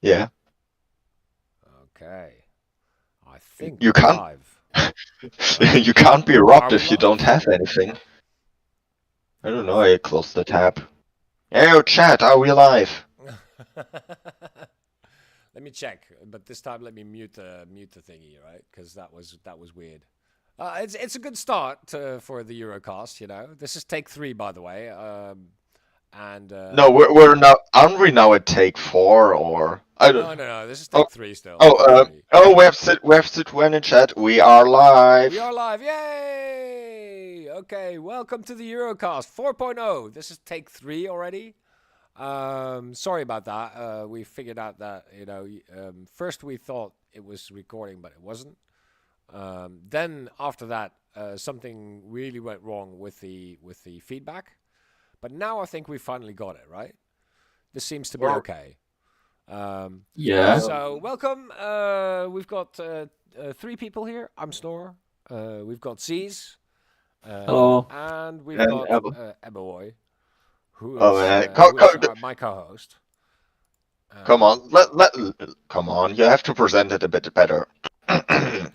Yeah. Okay. I think You we're can't live. you can't be Are robbed we if you don't live? have anything. I don't I know, I closed the tab. Hey, chat, are we live? Let me check, but this time let me mute the thingy, right? Because that was weird. It's a good start for the Eurocast. You know, this is take 3, by the way. And No, we're now, aren't we now at take 4 or I don't. no. This is Oh, take 3 still. Take 3. we have Citwen in chat. We are We live. are live! Yay! Okay, welcome to the Eurocast 4.0. This is take 3 already. Sorry about that. We figured out that first we thought it was recording, but it wasn't. Then after that, something really went wrong with the feedback. But now I think we finally got it right. This seems to be okay. Yeah. So welcome. We've got 3 people here. I'm Snore. We've got C's. Hello. And we've And got Eboy, who oh is, man, my co-host. come on, come on. You have to present it a bit better.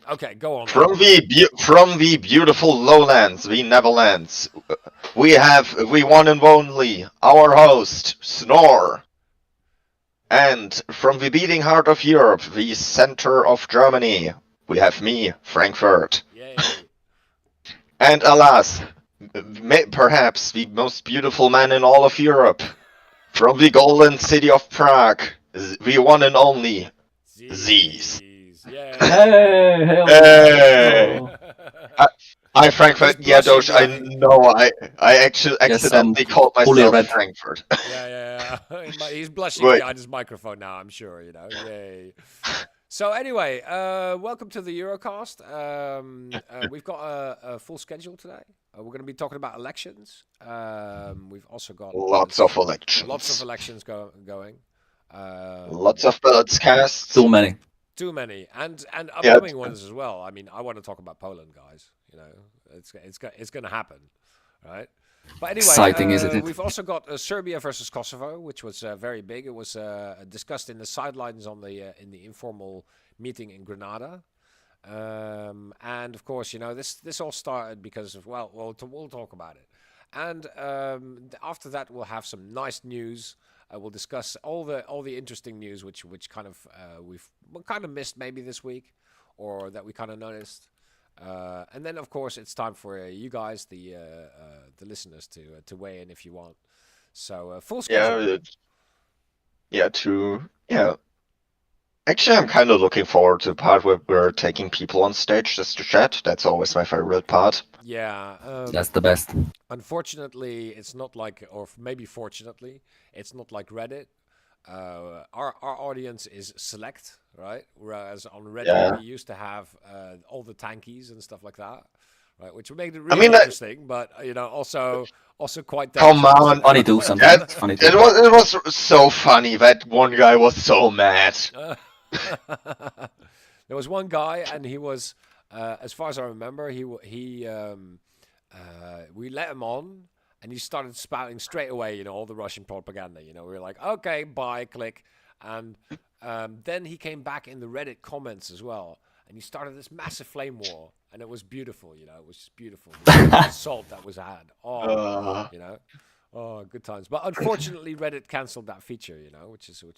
Okay, go on. From the beautiful lowlands, the Neverlands, we have the one and only our host Snore, and from the beating heart of Europe, the center of Germany, we have me, Frankfurt, Yay. and alas, perhaps the most beautiful man in all of Europe, from the golden city of Prague, the one and only Z's. Yay. Hey, hello. Hey. Hello. Hi Frankfurt. He's Yeah, blushing Doge. I behind- know. I actually Yes, I'm accidentally called fully myself red. Frankfurt. Yeah. He's blushing Wait. behind his microphone now, I'm sure, Yay. So anyway, welcome to the Eurocast. We've got a full schedule today. We're going to be talking about elections. We've also got Lots of elections. lots of elections going. Lots of ballots cast. Too many. Too many, and upcoming ones as well. I mean, I want to talk about Poland, guys. It's going to happen, right? But anyway, Exciting, isn't it? we've also got Serbia versus Kosovo, which was very big. It was discussed in the sidelines on the in the informal meeting in Granada, and of course, this all started because of we'll talk about it, and after that we'll have some nice news. We'll discuss all the interesting news which kind of we've kind of missed maybe this week, or that we kind of noticed. And then, of course, it's time for you guys, the listeners, to weigh in if you want. So full schedule. Yeah. Actually, I'm kind of looking forward to the part where we're taking people on stage just to chat. That's always my favorite part. Yeah. That's the best. Unfortunately, it's not like, or maybe fortunately, it's not like Reddit. Our audience is select, right? Whereas on Reddit we used to have all the tankies and stuff like that, right? Which made it really interesting, but also quite dangerous. Come on, Funny too sometimes. Funny too. It was so funny that one guy was so mad. There was one guy, and he was, as far as I remember, we let him on, and he started spouting straight away, all the Russian propaganda. We were like, okay, bye, click, and then he came back in the Reddit comments as well, and he started this massive flame war, and it was beautiful. It was just beautiful. The assault that was had. Oh, good times. But unfortunately, Reddit cancelled that feature. Which is a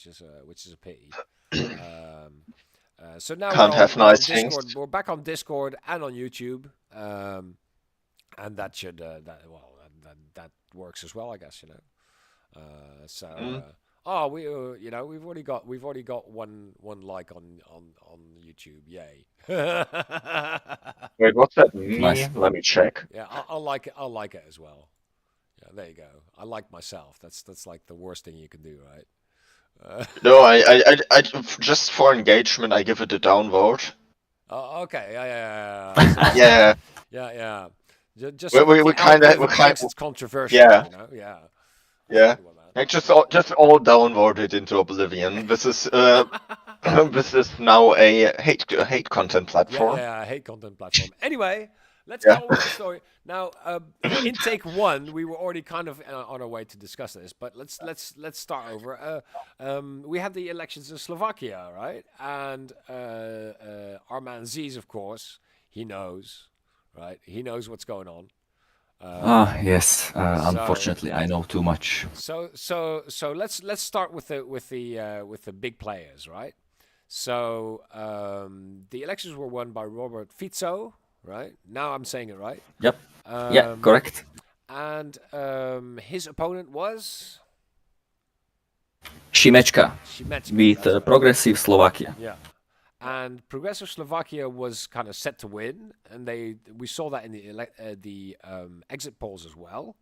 pity. So now Can't have nice Discord. things. We're back on Discord and on YouTube, and that should that works as well, I guess. We've already got one like on YouTube. Yay! Wait, what's that mean? Nice. Let me check. Yeah, I'll like it. I'll like it as well. Yeah, there you go. I like myself. That's like the worst thing you can do, right? No, I just for engagement, I give it a downvote. Oh, okay. Yeah. Yeah. Yeah. Just We kind of it's controversial. Yeah. Yeah. Yeah. I just all downvoted into oblivion. This is this is now a hate content platform. Yeah, hate content platform. Anyway, let's Yeah. go with the story now. In take one, we were already kind of on our way to discuss this, but let's start over. We had the elections in Slovakia, right? And our man Ziz, of course, he knows, right? He knows what's going on. Yes. So Unfortunately, I know too much. so let's start with the big players, right? So the elections were won by Robert Fico, right? Now I'm saying it right. Yep. Yeah, correct. And his opponent was Šimečka Šimečka. with That's right. Progressive Slovakia. Yeah. And Progressive Slovakia was kind of set to win, and we saw that in the exit polls as well.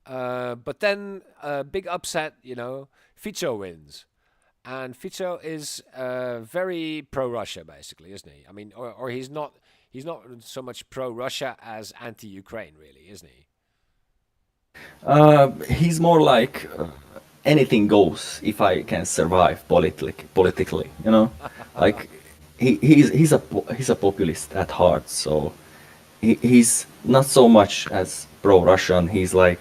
But then big upset, Fico wins. And Fico is very pro-Russia, basically, isn't he? I mean, or he's not so much pro-Russia as anti-Ukraine, really, isn't he? He's more like anything goes if I can survive politically, like he's a populist at heart, so he's not so much as pro-Russian. He's like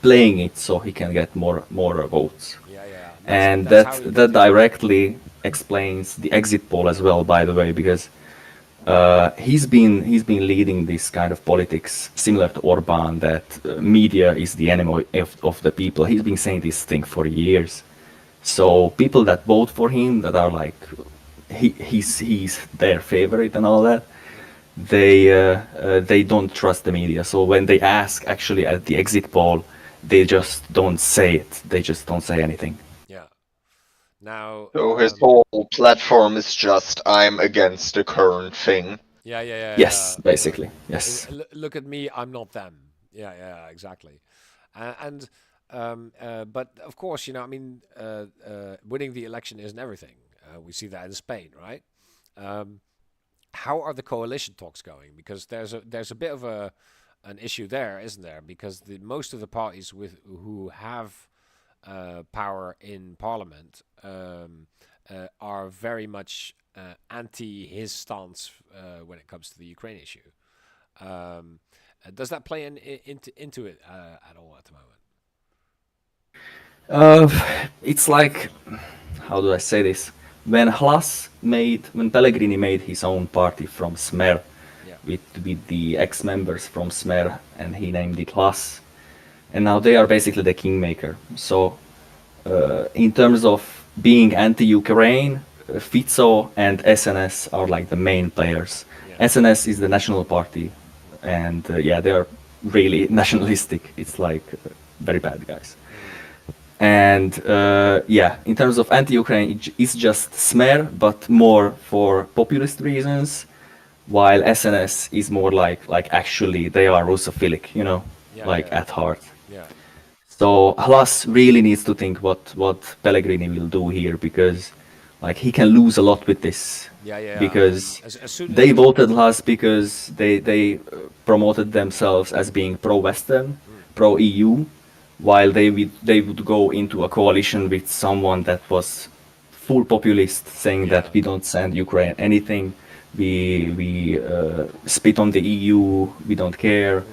playing it so he can get more votes. Yeah. And that's how he that did it. directly explains the exit poll as well, by the way, because he's been leading this kind of politics similar to Orban, that media is the enemy of the people. He's been saying this thing for years. So people that vote for him, that are like he's their favorite and all that, they don't trust the media. So when they ask actually at the exit poll, they just don't say it. They just don't say anything. Yeah. Now. So his whole platform is just I'm against the current thing. Yeah. Yes, basically. Yes. Look at me, I'm not them. Yeah, exactly. But of course, winning the election isn't everything. We see that in Spain, right? How are the coalition talks going? Because there's a bit of an issue there, isn't there? Because most of the parties who have power in parliament are very much anti his stance when it comes to the Ukraine issue. Does that play into it at all at the moment? It's like, how do I say this? When Pellegrini made his own party from Smer, with the ex-members from Smer, and he named it Hlas, and now they are basically the kingmaker. So, in terms of being anti-Ukraine, Fico and SNS are like the main players. Yeah. SNS is the national party, and they are really nationalistic. It's like very bad guys. And in terms of anti-Ukraine, it's just Smer, but more for populist reasons, while SNS is more like actually they are Russophilic, at heart. Yeah. So Hlas really needs to think what Pellegrini will do here, because like he can lose a lot with this. Yeah. Because as soon as they voted Hlas because they promoted themselves as being pro-Western, pro-EU, while they would go into a coalition with someone that was full populist, saying that we don't send Ukraine anything, we spit on the EU, we don't care.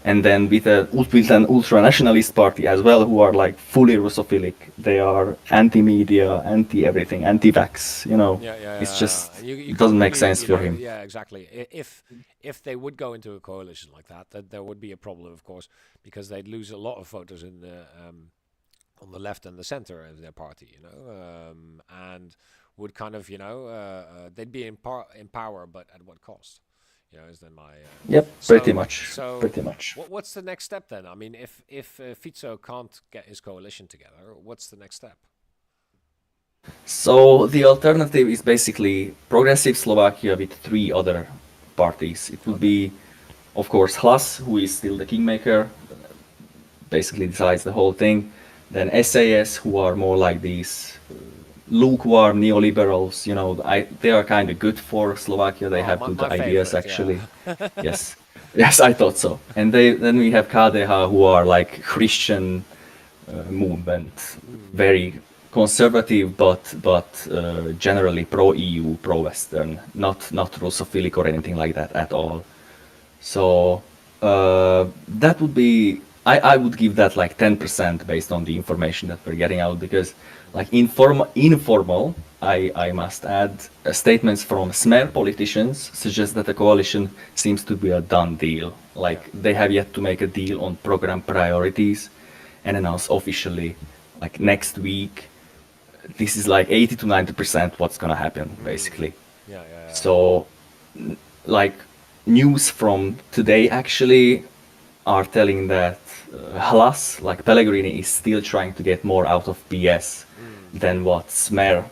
And then with an ultra-nationalist party as well, who are like fully Russophilic. They are anti-media, anti-everything, anti-vax, It's just, it doesn't make sense for him. Yeah, exactly. If they would go into a coalition like that, then there would be a problem, of course, because they'd lose a lot of voters in the on the left and the center of their party, and would kind of, they'd be in power, but at what cost? Is then my pretty much. So pretty much. What's the next step then? I mean, if Fico can't get his coalition together, what's the next step? So the alternative is basically Progressive Slovakia with 3 other parties. It would be, of course, Hlas, who is still the kingmaker, basically decides the whole thing. Then SAS, who are more like these lukewarm neoliberals, they are kind of good for Slovakia. They have good ideas, favorite, actually. Yeah. Yes, I thought so. And then we have KDH, who are like Christian movement, very conservative, but generally pro-EU, pro-Western, not Russophilic or anything like that at all. So that would be I would give that like 10% based on the information that we're getting out because like informal I must add statements from Smer politicians suggest that the coalition seems to be a done deal. Like they have yet to make a deal on program priorities and announce officially like next week. This is like 80 to 90% what's gonna happen basically. Yeah. So like news from today actually are telling that Halas, like Pellegrini, is still trying to get more out of PS than what Smer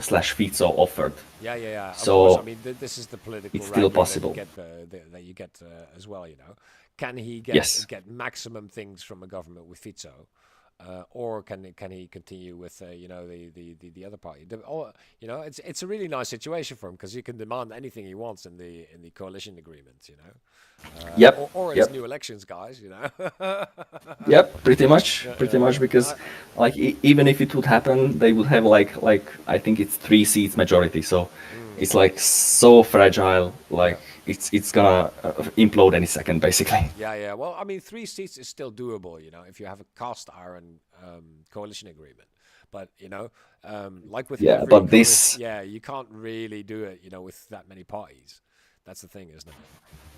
slash Fico offered. Yeah. Of So course, I mean, this is the political it's still wrangling possible. that you get as well. You know, can he Yes. get maximum things from a government with Fico, or can he continue with you know the other party? You know, it's a really nice situation for him because he can demand anything he wants in the coalition agreement. You know, Yep. or Yep. it's new elections, guys. You know. Yep. Pretty much. Pretty much Yeah. because like even if it would happen, they would have like I think it's 3 seats majority. So it's like so fragile. Like it's gonna implode any second basically. Yeah. Well, I mean, 3 seats is still doable, you know, if you have a cast iron coalition agreement. But you know, like with Yeah. every But coalition, this yeah, you can't really do it, you know, with that many parties. That's the thing, isn't it?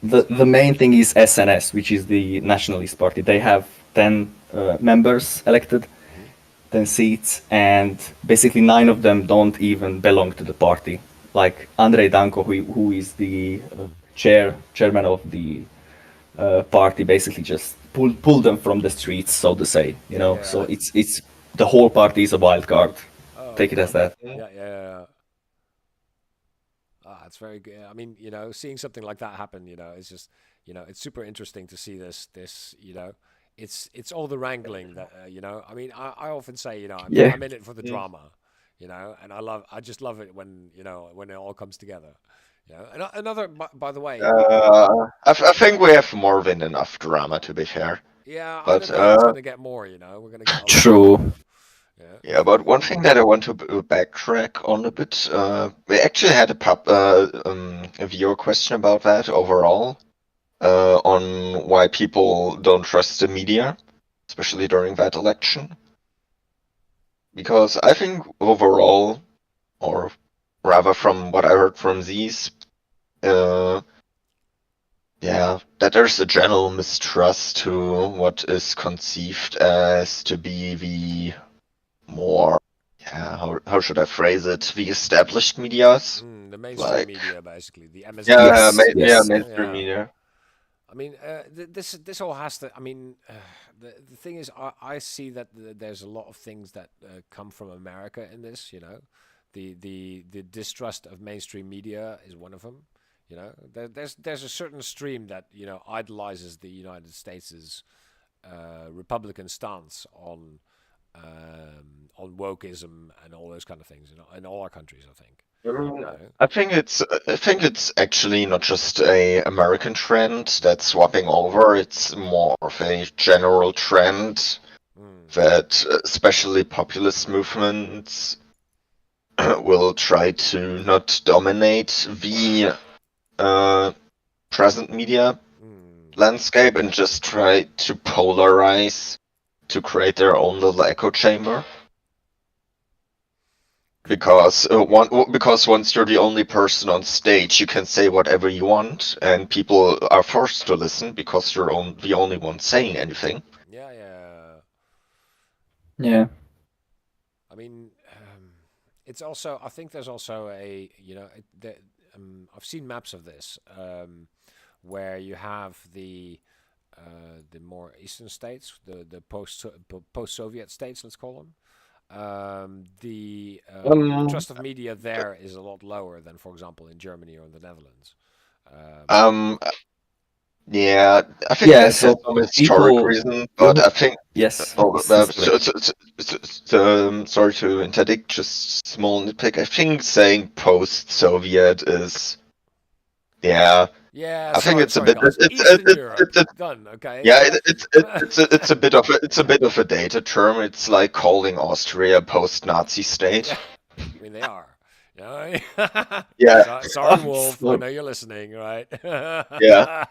the main thing is SNS, which is the Nationalist Party. They have 10 members elected, Hmm. 10 seats, and basically 9 of them don't even belong to the party. Like Andrei Danko, who is the chairman of the party, basically just pulled them from the streets, so to say. You know, so Yeah. it's the whole party is a wild card. Oh, Take it as okay. that. Yeah. Ah, it's very good. I mean, you know, seeing something like that happen, you know, it's just, you know, it's super interesting to see this, you know, it's all the wrangling that, you know, I mean, I often say, you know, Yeah. I'm in it for the drama, you know, and I just love it when, you know, when it all comes together, you know. And another, by the way, I think we have more than enough drama, to be fair. yeah, I But don't think it's going to get more, you know, we're going to get a lot more, True. yeah. yeah, but one thing that I want to backtrack on a bit, we actually had a viewer question about that overall, on why people don't trust the media, especially during that election. Because I think overall, or rather from what I heard from these, uh, yeah, that there's a general mistrust to what is conceived as to be the more, yeah, how should I phrase it? The established medias, The mainstream like, media, basically, the yeah, Yes. MSNBCs, yeah, Yes. mainstream yeah. media. I mean, this all has to. I mean, the thing is, I see that there's a lot of things that come from America in this. You know, the distrust of mainstream media is one of them. You know, there's a certain stream that you know idolizes the United States' Republican stance on wokeism and all those kind of things. You know, in all our countries, I think. Mm, You know. I think it's actually not just a American trend that's swapping over. It's more of a general trend Mm, that especially populist movements will try to not dominate the present media mm. landscape and just try to polarize to create their own little echo chamber. Could be. Because once you're the only person on stage, you can say whatever you want, and people are forced to listen because you're the only one saying anything. Yeah. Yeah. I mean, it's also. I think there's also a. You know, I've seen maps of this where you have the more eastern states, the post-Soviet states, let's call them. The Um, trust of media there is a lot lower than, for example, in Germany or in the Netherlands. Um, um, yeah, I think Yeah. this has So some historic people. reason, but I think, Yes. oh, It's great. sorry to interdict, just small nitpick. I think saying post-Soviet is, yeah, yeah, I think it's a sorry, bit, guys. Eastern Europe, it's done. Okay. yeah, it's a bit of a dated term. It's like calling Austria a post-Nazi state. Yeah, I mean they are. You know? Yeah. Sorry, Wolf. I So, know you're listening, right? Yeah.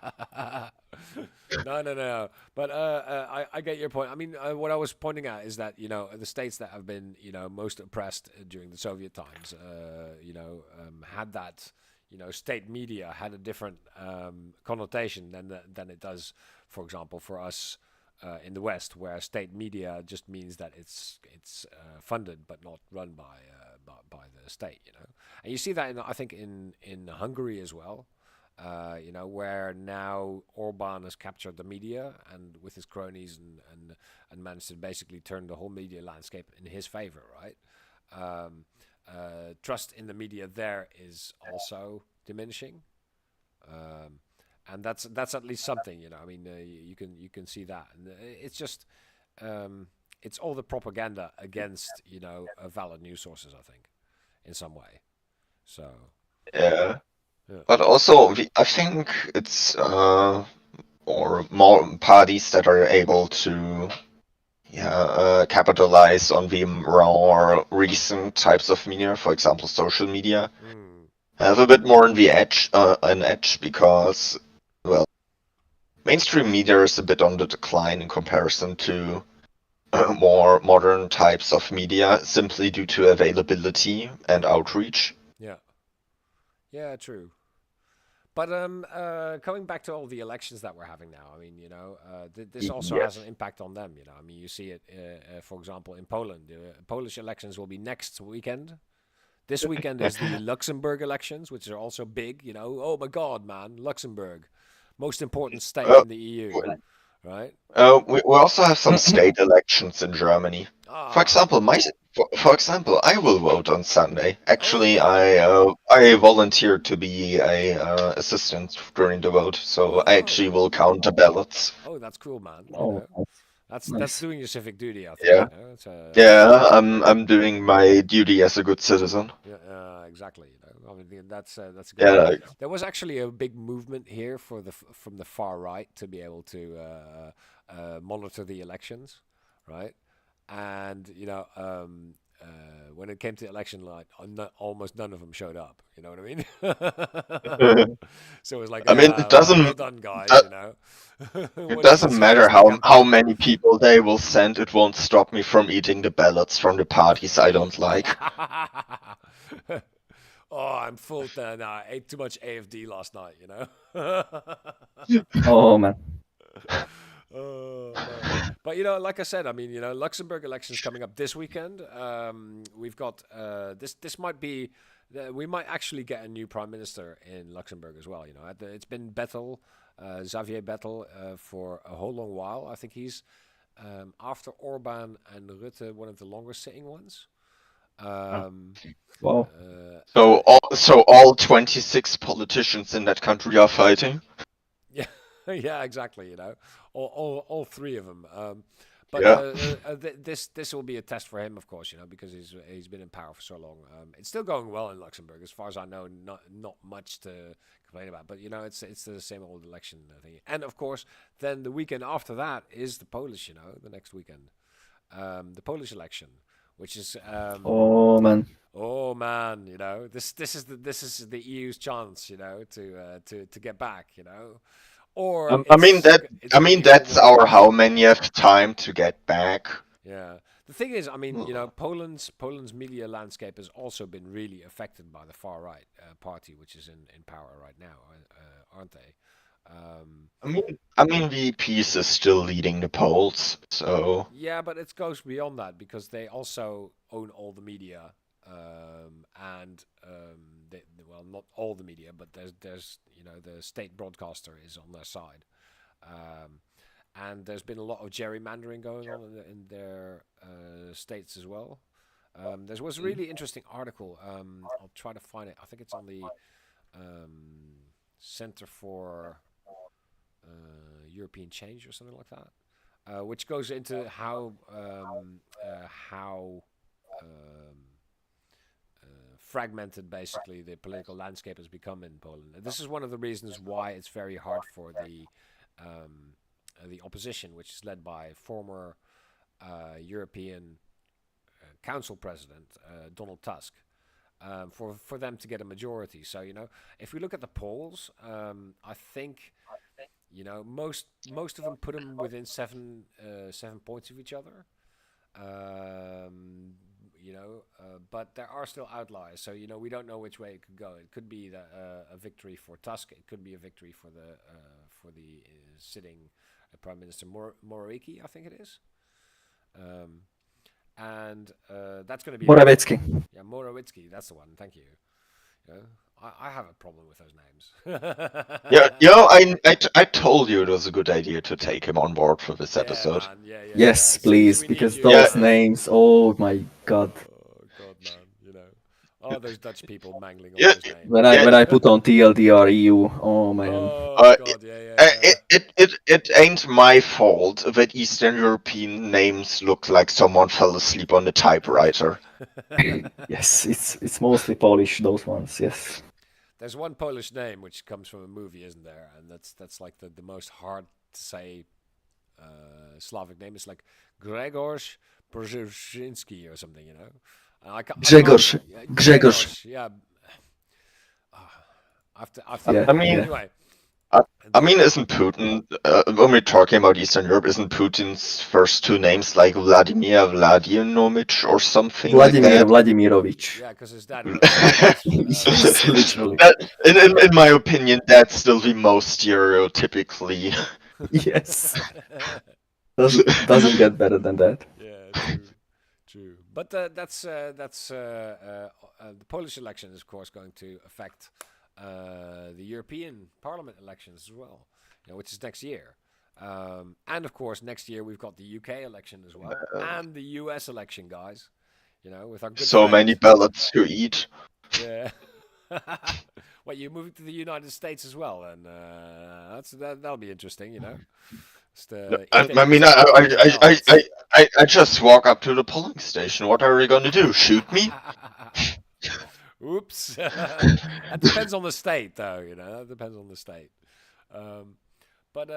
No, no, no. But I get your point. I mean, what I was pointing at is that the states that have been most oppressed during the Soviet times, had that state media had a different connotation than it does, for example, for us in the West, where state media just means that it's funded but not run by the state. And you see that I think in Hungary as well. Where now Orban has captured the media and with his cronies and managed to basically turn the whole media landscape in his favor, right? Trust in the media there is also diminishing, and that's at least something. I mean, you can see that, and it's just it's all the propaganda against valid news sources, I think, in some way. So Yeah. yeah. But also, I think it's or more parties that are able to capitalize on the more recent types of media, for example, social media, Mm, have a bit more an edge because, well, mainstream media is a bit on the decline in comparison to more modern types of media, simply due to availability and outreach. yeah. Yeah, true. But coming back to all the elections that we're having now, I mean, this also has an Yes. impact on them. I mean, you see it, for example, in Poland. The Polish elections will be next weekend. This weekend is the Luxembourg elections, which are also big. Oh my God, man, Luxembourg, most important state Uh, in the EU, right? we also have some state elections in Germany. For Ah, example, for example, I will vote on Sunday. oh Actually, yeah. I volunteered to be a assistant during the vote, so I Oh, actually will count the ballots. oh, that's cool, man. oh, That's nice. doing your civic duty, I think. Yeah, It's yeah, I'm doing my duty as a good citizen. Yeah, exactly. I mean, that's a good thing. Yeah, There was actually a big movement here from the far right to be able to monitor the elections, right? And when it came to the election, like almost none of them showed up. You know what I mean? So it was like, I mean, well done, guys. it What did you doesn't say matter yesterday, how campaign? many people they will send. It won't stop me from eating the ballots from the parties I don't like. Oh, I'm full. No, I ate too much AFD last night. Oh man. Oh man! But like I said, I mean, Luxembourg elections coming up this weekend. We've got this might be we might actually get a new prime minister in Luxembourg as well. It's been Bettel, Xavier Bettel, for a whole long while. I think he's after Orban and Rutte one of the longest sitting ones. Um, Wow. So all 26 politicians in that country are fighting. Yeah, yeah, exactly. All three of them. But Yeah. this will be a test for him, of course. Because he's been in power for so long. It's still going well in Luxembourg, as far as I know. Not much to complain about. But it's the same old election thing. And of course, then the weekend after that is the Polish. The next weekend, the Polish election, which is Oh man. oh man, this is the EU's chance, to get back, or I mean that it's I going to mean be all that's war our games. how many have time to get back. Yeah. The thing is, I mean, Poland's media landscape has also been really affected by the far right party, which is in power right now, aren't they? Um, I mean the peace is still leading the polls, so Yeah, but it goes beyond that because they also own all the media, and well, not all the media, but there's the state broadcaster is on their side, um, and there's been a lot of gerrymandering going on in their states as well. There was a really interesting article. I'll try to find it. I think it's on the Center for European Change or something like that, which goes into how um, fragmented basically the political landscape has become in Poland. And this is one of the reasons why it's very hard for the opposition, which is led by former European Council President Donald Tusk. for them to get a majority. So if we look at the polls, I think most of them put them within 7 points of each other. But there are still outliers. So we don't know which way it could go. It could be a victory for Tusk. It could be a victory for the sitting Prime Minister Moroiki, I think it is. And that's going to be Morawiecki. Yeah, Morawiecki. That's the one. Thank you. I have a problem with those names. I told you it was a good idea to take him on board for this episode. Man. Yeah. Yes, As soon as please, we need because you, those man. names. Oh my God. Oh God, man. Those Dutch people mangling all Yeah, those names. When I put on TLDR EU, oh man. Oh God, yeah. It ain't my fault that Eastern European names look like someone fell asleep on the typewriter. Yes, it's mostly Polish, those ones. Yes. There's one Polish name which comes from a movie, isn't there? And that's like the most hard to say Slavic name. It's like Grzegorz Brzezinski or something, Grzegorz. Yeah. Yeah, I mean, anyway. Isn't Putin, when we're talking about Eastern Europe, isn't Putin's first two names like Vladimir Vladimirovich or something Vladimir like that? Vladimirovich. Yeah, because his dad. Yes, literally. In my opinion, that's still the most stereotypically. Yes. Doesn't get better than that. Yeah, true. But that's the Polish election is of course going to affect the European Parliament elections as well, which is next year. And of course, next year we've got the UK election as well, and the US election, guys. With our good So friends. many ballots to eat. Yeah. What, you're moving to the United States as well, and that'll be interesting, I just walk up to the polling station. What are you going to do? Shoot me? Oops. That depends on the state, though. That depends on the state. But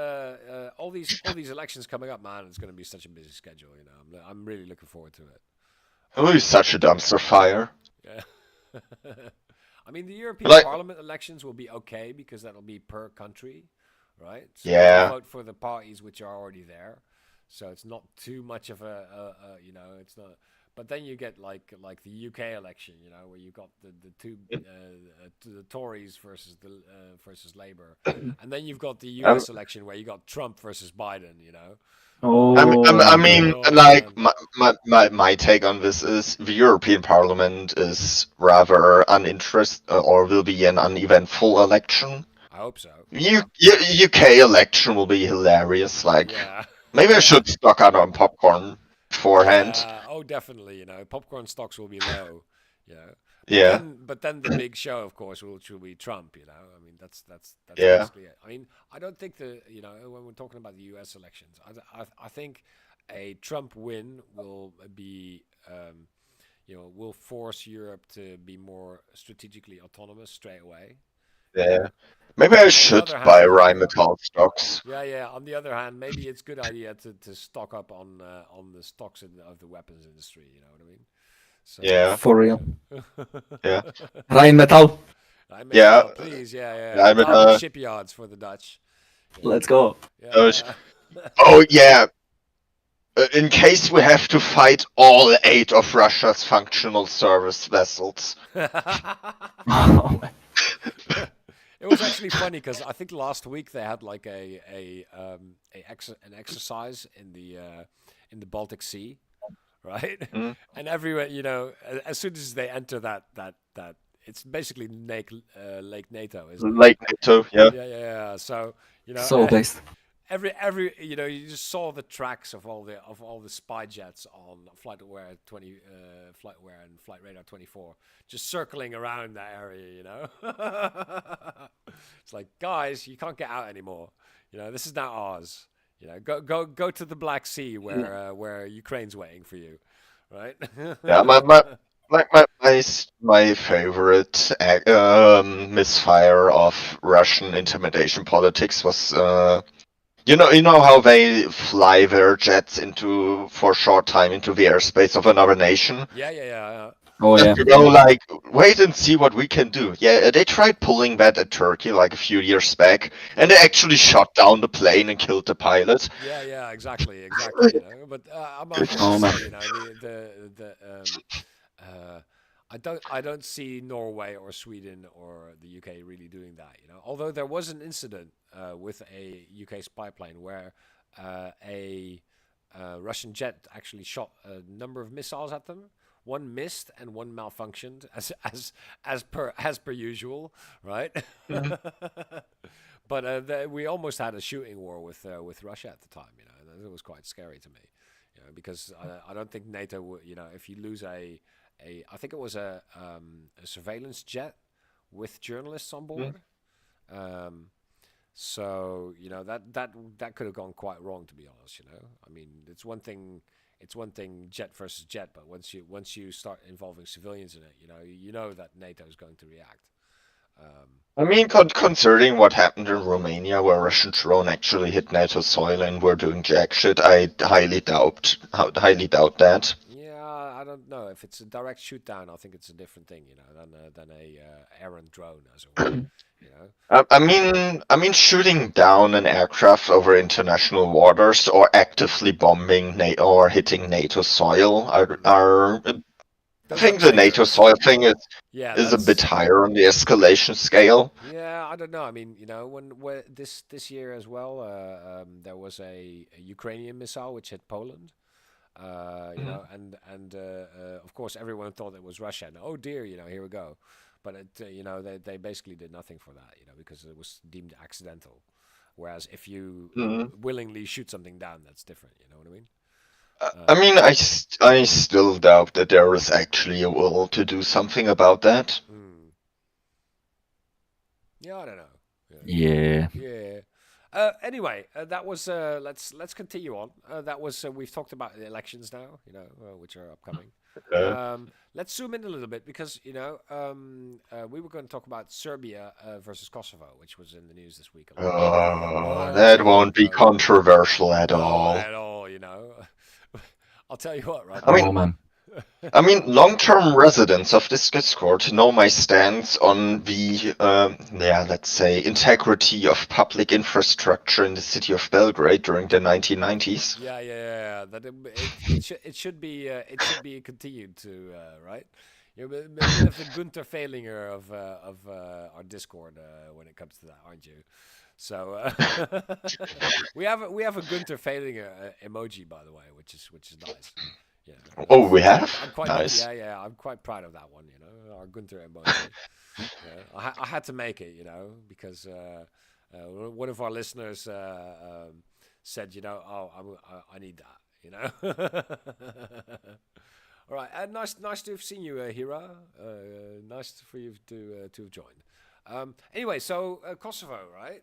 all these elections coming up, man, it's going to be such a busy schedule. I'm really looking forward to it. It will be such a dumpster fire. Yeah. I mean, the European Parliament elections will be okay because that'll be per country, right? So Yeah. you vote for the parties which are already there, so it's not too much of it's not. But then you get like the UK election, where you got the two the Tories versus Labour, and then you've got the US election where you got Trump versus Biden, Oh. My take on this is the European Parliament is rather uninterested, or will be an uneventful election. I hope so. UK election will be hilarious. Yeah. Maybe I should stock out on popcorn beforehand. Oh, definitely. Popcorn stocks will be low. Yeah. But then the big show, of course, will be Trump. I mean, that's Yeah. basically it. I mean, I don't think when we're talking about the U.S. elections, I think a Trump win will be will force Europe to be more strategically autonomous straight away. Yeah. Maybe I should buy Rheinmetall stocks. Yeah. On the other hand, maybe it's a good idea to stock up on the stocks of the weapons industry. You know what I mean? So, Yeah. For real. Yeah. Rheinmetall. Yeah. Please, yeah. Rheinmetall. Shipyards for the Dutch. Let's go. Yeah. Oh, yeah. In case we have to fight all 8 of Russia's functional service vessels. Oh, man. It was actually funny because I think last week they had like an exercise in the Baltic Sea, right? Mm. And everywhere, as soon as they enter that it's basically Lake NATO, isn't it? Lake NATO, yeah. Yeah. So So based. every you just saw the tracks of all the spy jets on FlightAware and Flight Radar 24 just circling around that area. It's like, guys, you can't get out anymore. This is now ours. Go to the Black Sea where Ukraine's waiting for you, right? Yeah, my favorite misfire of Russian intimidation politics was you know how they fly their jets for a short time into the airspace of another nation? Yeah. Oh yeah. Like, wait and see what we can do. Yeah, they tried pulling that at Turkey like a few years back, and they actually shot down the plane and killed the pilot. Yeah, exactly, exactly. But I must Oh man. say, uh, I don't see Norway or Sweden or the UK really doing that. Although there was an incident with a UK spy plane where a Russian jet actually shot a number of missiles at them. One missed and one malfunctioned, as per usual, right? Mhm. But we almost had a shooting war with Russia at the time. And it was quite scary to me, because I don't think NATO would. If you lose I think it was a surveillance jet with journalists on board. Um, so that could have gone quite wrong, to be honest. I mean, it's one thing jet versus jet, but once you start involving civilians in it, you know that NATO is going to react. I mean, considering what happened in Romania, where a Russian drone actually hit NATO soil and were doing jack shit, I highly doubt that. Yeah, I don't know if it's a direct shoot down. I think it's a different thing, than a errant drone, as it were. You know. I mean, shooting down an aircraft over international waters or actively bombing or hitting NATO soil are. I Those are think the NATO triggers. soil thing Yeah, is a bit that's. higher on the escalation scale. Yeah, I don't know. I mean, when this year as well, there was a Ukrainian missile which hit Poland. Mhm. Of course everyone thought it was Russia. And, oh dear, here we go. But they basically did nothing for that, because it was deemed accidental. Whereas if you Mhm. willingly shoot something down, that's different. You know what I mean? I mean, I still doubt that there is actually a will to do something about that. Mm. Yeah, I don't know. Yeah. Yeah. Anyway, that was. Let's continue on. That was. We've talked about the elections now, which are upcoming. Uh, Let's zoom in a little bit because we were going to talk about Serbia versus Kosovo, which was in the news this week a lot. that Oh, won't be controversial at not all. at all. I'll tell you what, right? I mean, Oh man. long-term residents of this Discord know my stance on the, yeah, let's say, integrity of public infrastructure in the city of Belgrade during the 1990s. Yeah. That it should be continued to right. You're a bit of the Gunther Fehlinger of our Discord when it comes to that, aren't you? So we have a Gunther Fehlinger emoji, by the way, which is nice. Yeah, Oh, we have? I'm quite Nice. yeah, I'm quite proud of that one. Our Gunther emoji. I had to make it, because one of our listeners said, oh, I need that, All right, nice to have seen you, Hira. Nice for you to have joined. Anyway, so Kosovo, right?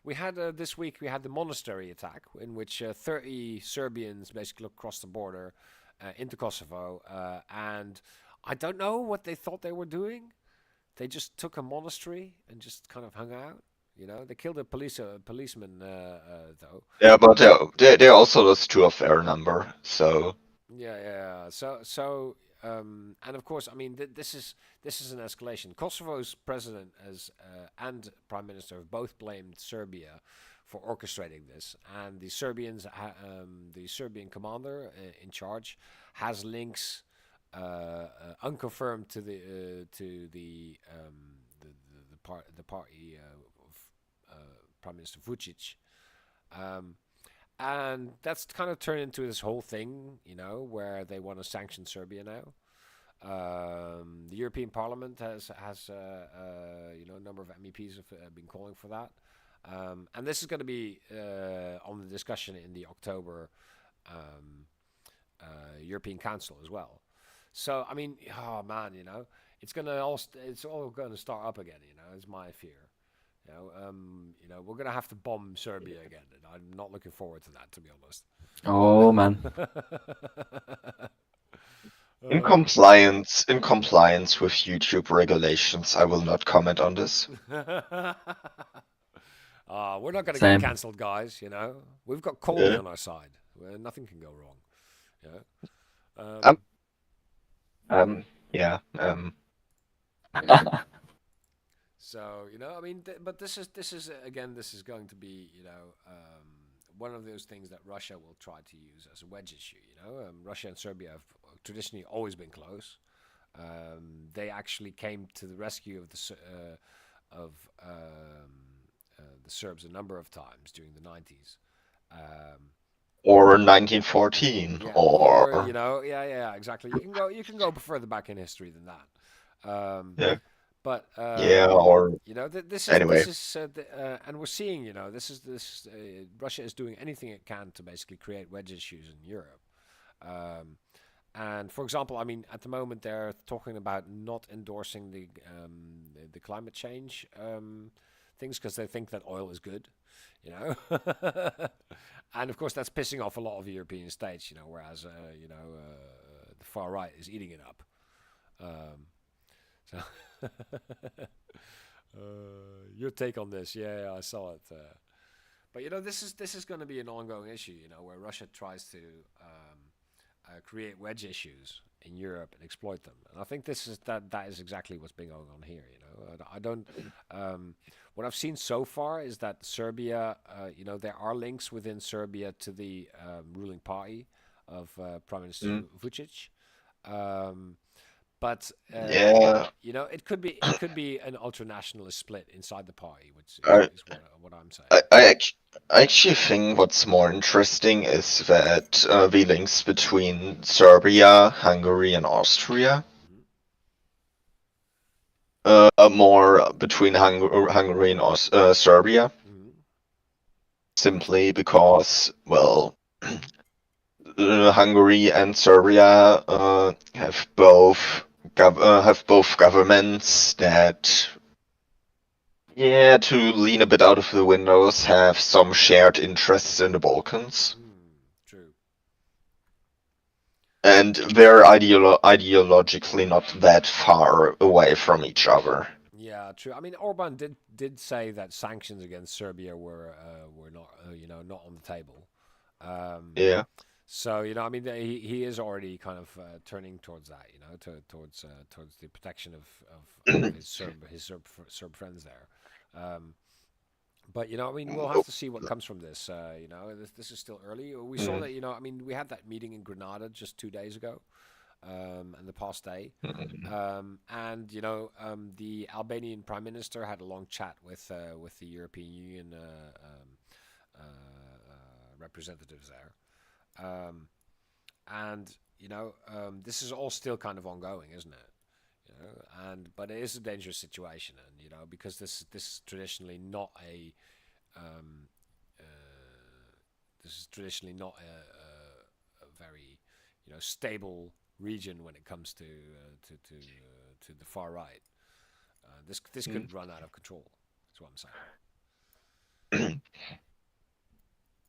We had this week. We had the monastery attack in which 30 Serbians basically crossed the border into Kosovo, and I don't know what they thought they were doing. They just took a monastery and just kind of hung out. They killed a policeman though. Yeah, but they also lost to a fair number, so. Yeah. And of course, I mean, this is an escalation. Kosovo's president and prime minister have both blamed Serbia for orchestrating this, and the the Serbian commander in charge has links, unconfirmed to the party of Prime Minister Vucic. Um, and that's kind of turned into this whole thing, where they want to sanction Serbia now. The European Parliament has a number of MEPs have been calling for that, and this is going to be on the discussion in the October um, European Council as well. So I mean, oh man, it's all going to start up again. Is my fear. We're gonna have to bomb Serbia again, and I'm not looking forward to that, to be honest. Oh man. In compliance with YouTube regulations, I will not comment on this. We're not gonna get Same. cancelled, guys. We've got Colby Yeah. on our side. Where nothing can go wrong. Yeah. Um, Yeah. So I mean, but this is again, this is going to be one of those things that Russia will try to use as a wedge issue. Russia and Serbia have traditionally always been close. They actually came to the rescue of the Serbs a number of times during the 90s. Um, Or 1914, yeah, or or yeah, exactly. You can go further back in history than that. yeah, But yeah, or this is anyway. and we're seeing, Russia is doing anything it can to basically create wedge issues in Europe. Um, and for example, I mean, at the moment they're talking about not endorsing the climate change things because they think that oil is good, you know. And of course, that's pissing off a lot of European states, whereas the far right is eating it up. Um, so, your take on this? Yeah, I saw it. But this is going to be an ongoing issue, where Russia tries to create wedge issues in Europe and exploit them. And I think that is exactly what's been going on here. I don't. What I've seen so far is that Serbia, there are links within Serbia to the ruling party of Prime Minister Mm, Vucic. Um, but yeah, it could be an ultra-nationalist split inside the party, which is, I, is what I'm saying. I actually think what's more interesting is that the links between Serbia, Hungary, and Austria, Hmm. more between Hungary and Serbia, Hmm. simply because, well, Hungary and Serbia have both governments that, yeah, to lean a bit out of the windows, have some shared interests in the Balkans, True. and they're ideologically not that far away from each other. Yeah, true. I mean, Orban did say that sanctions against Serbia were not not on the table. Um, Yeah. so I mean, he is already kind of turning towards that, towards the protection of his Serb friends there. Um, but I mean, we'll have to see what comes from this. This is still early. We saw Mm, that. I mean, we had that meeting in Granada just 2 days ago, and the past day. mm, And the Albanian Prime Minister had a long chat with the European Union representatives there, and this is all still kind of ongoing, isn't it? But it is a dangerous situation, and because this is traditionally not a um, uh, this is traditionally not a very stable region when it comes to the far right. This mm. could run out of control. That's what I'm saying.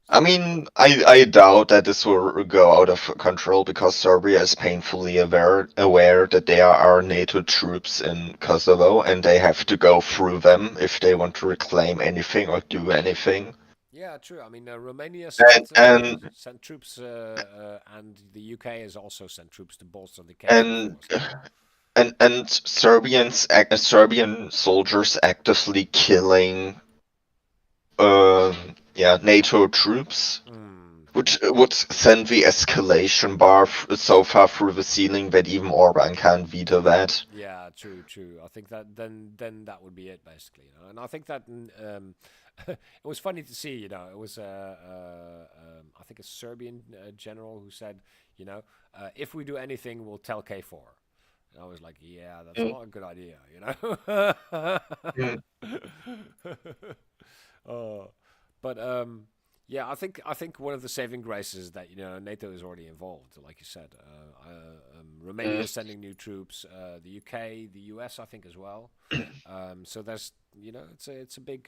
I mean, I doubt that this will go out of control because Serbia is painfully aware that there are NATO troops in Kosovo and they have to go through them if they want to reclaim anything or do anything. Yeah, true. I mean, Romania And sent troops, and the UK has also sent troops to bolster the KFOR and force. and Serbian soldiers actively killing yeah, NATO troops, Mm, which would send the escalation bar so far through the ceiling that even Orban can't veto that. yeah, true, true. I think that then that would be it basically. And I think that it was funny to see. It was I think a Serbian general who said, if we do anything, we'll tell K4. And I was like, yeah, that's Mm, not a good idea. mm, uh, but yeah, I think one of the saving graces is that NATO is already involved, like you said. Romania mm, is sending new troops. The UK, the US, I think as well. So there's it's a big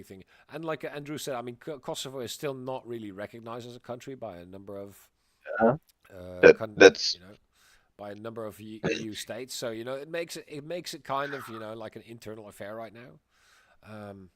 thing. And like Andrew said, I mean, Kosovo is still not really recognized as a country by a number of yeah. uh, That con- that's you know by a number of EU states. So it makes it kind of like an internal affair right now. Um,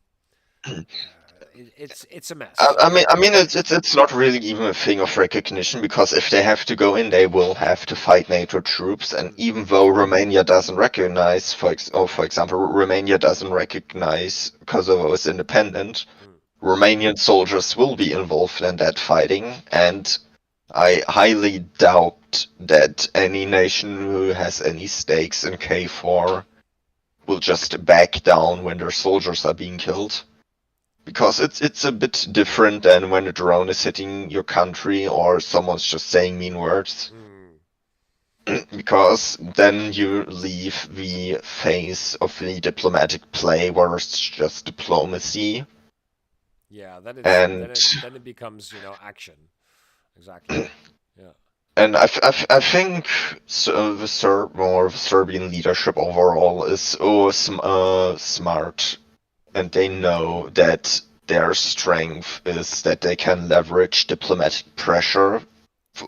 It's a mess. I mean, it's not really even a thing of recognition because if they have to go in, they will have to fight NATO troops. And Mm, even though Romania doesn't recognize, for example, Romania doesn't recognize Kosovo as independent, mm. Romanian soldiers will be involved in that fighting, and I highly doubt that any nation who has any stakes in K4 will just back down when their soldiers are being killed. Because it's a bit different than when a drone is hitting your country or someone's just saying mean words. Mm. Because then you leave the phase of the diplomatic play where it's just diplomacy. Yeah, And then it becomes, action. Exactly. Yeah. and I think the Serbian leadership overall is smart, and they know that their strength is that they can leverage diplomatic pressure,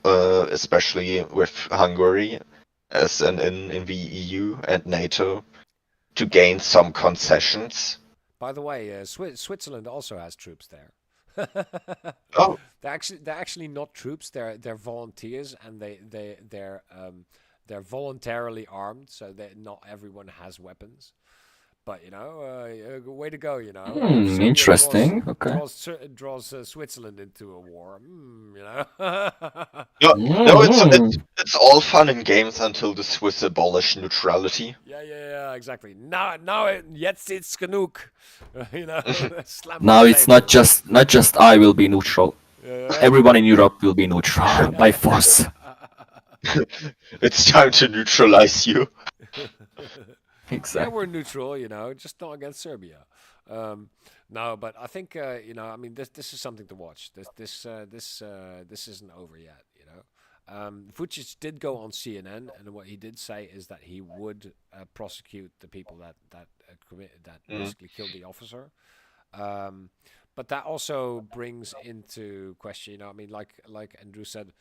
especially with Hungary, as in the EU and NATO, to gain some concessions. By the way, Switzerland also has troops there. Oh, They're actually not troops. They're volunteers, and they're voluntarily armed. So that not everyone has weapons. But way to go. If Serbia Interesting. Okay. draws Switzerland into a war, no, no, Hmm. it's all fun and games until the Swiss abolish neutrality. yeah, exactly. Jetzt it's genug. Slam on Now the it's table. not just I will be neutral. Yeah. Everyone in Europe will be neutral by force. It's time to neutralize you. Yeah, Exactly. we're neutral, just not against Serbia. No, but I think I mean, this is something to watch. This isn't over yet. Vucic did go on CNN, and what he did say is that he would prosecute the people that Mm. basically killed the officer. Um, but that also brings into question, I mean, like Andrew said,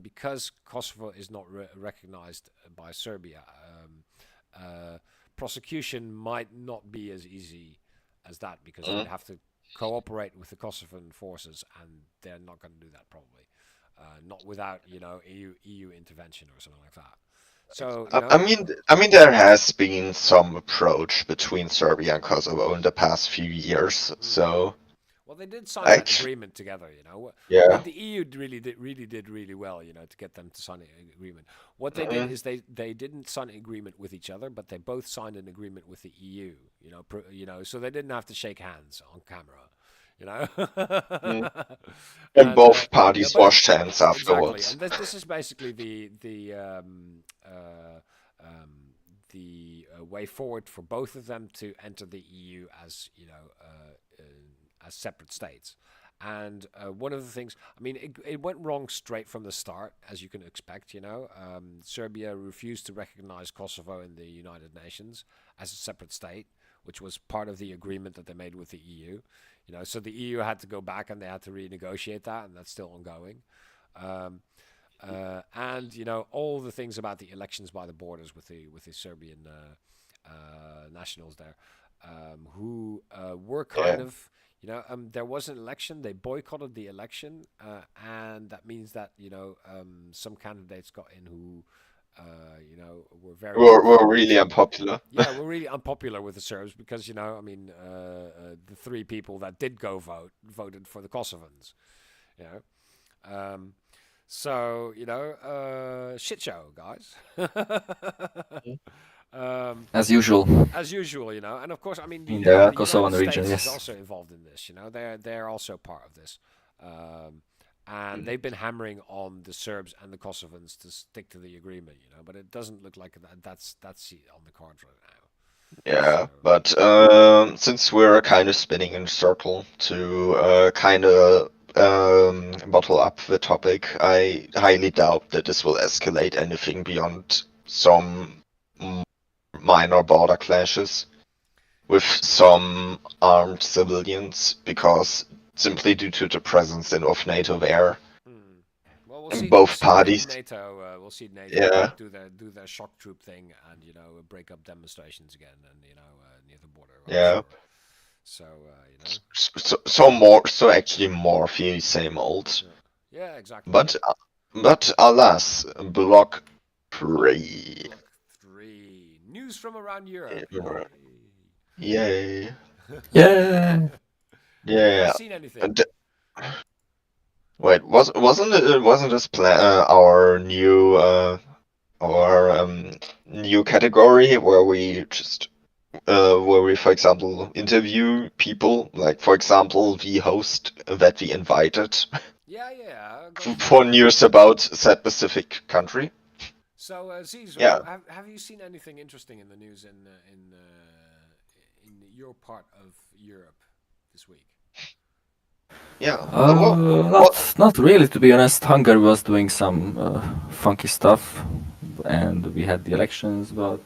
because Kosovo is not recognized by Serbia. Prosecution might not be as easy as that because they'd Mm. have to cooperate with the Kosovan forces, and they're not going to do that probably. Not without EU intervention or something like that. So I mean, there has been some approach between Serbia and Kosovo in the past few years. mm, So, well, they did sign that actually, agreement together. I yeah. mean, the EU did really well. To get them to sign an agreement. What they did Mm. is they didn't sign an agreement with each other, but they both signed an agreement with the EU. So they didn't have to shake hands on camera. You know, Mm. And and both yeah, parties but washed hands exactly, afterwards. and this is basically the way forward for both of them to enter the EU as as separate states. And one of the things, I mean, it went wrong straight from the start, as you can expect. Serbia refused to recognize Kosovo in the United Nations as a separate state, which was part of the agreement that they made with the EU. So the EU had to go back and they had to renegotiate that, and that's still ongoing. Um, and all the things about the elections by the borders with the Serbian nationals there, who were kind Yeah. of there was an election. They boycotted the election, and that means that some candidates got in who were very Were really unpopular. yeah, we're really unpopular with the Serbs because I mean, the three people that did go voted for the Kosovans. You know, so shit show, guys. As usual As usual, and of course, I mean, in the the United Kosovan region. States is Yes. also involved in this. They're also part of this, and they've been hammering on the Serbs and the Kosovans to stick to the agreement. But it doesn't look like that's on the cards right now. Yeah, So but since we're kind of spinning in a circle to kind of bottle up the topic, I highly doubt that this will escalate anything beyond some m- minor border clashes with some armed civilians, because simply due to the presence of NATO there Hmm. Well, in we'll both see parties. NATO. We'll see NATO Yeah, do their shock troop thing and break up demonstrations again and near the border. I'm yeah. sure. So you know, So actually more of the same old. yeah, exactly. But alas, block 3. Block 3. News from around Europe. Yay. Yay. Yeah. Have you guys Yeah. seen anything? And wait, wasn't this our new category where we just where we, for example, interview people, like for example the host that we invited Yeah, go for for it. news about that specific country. So, Ziz, Yeah. have you seen anything interesting in the news in your part of Europe this week? Yeah. Well, Not really, to be honest. Hungary was doing some funky stuff, and we had the elections, but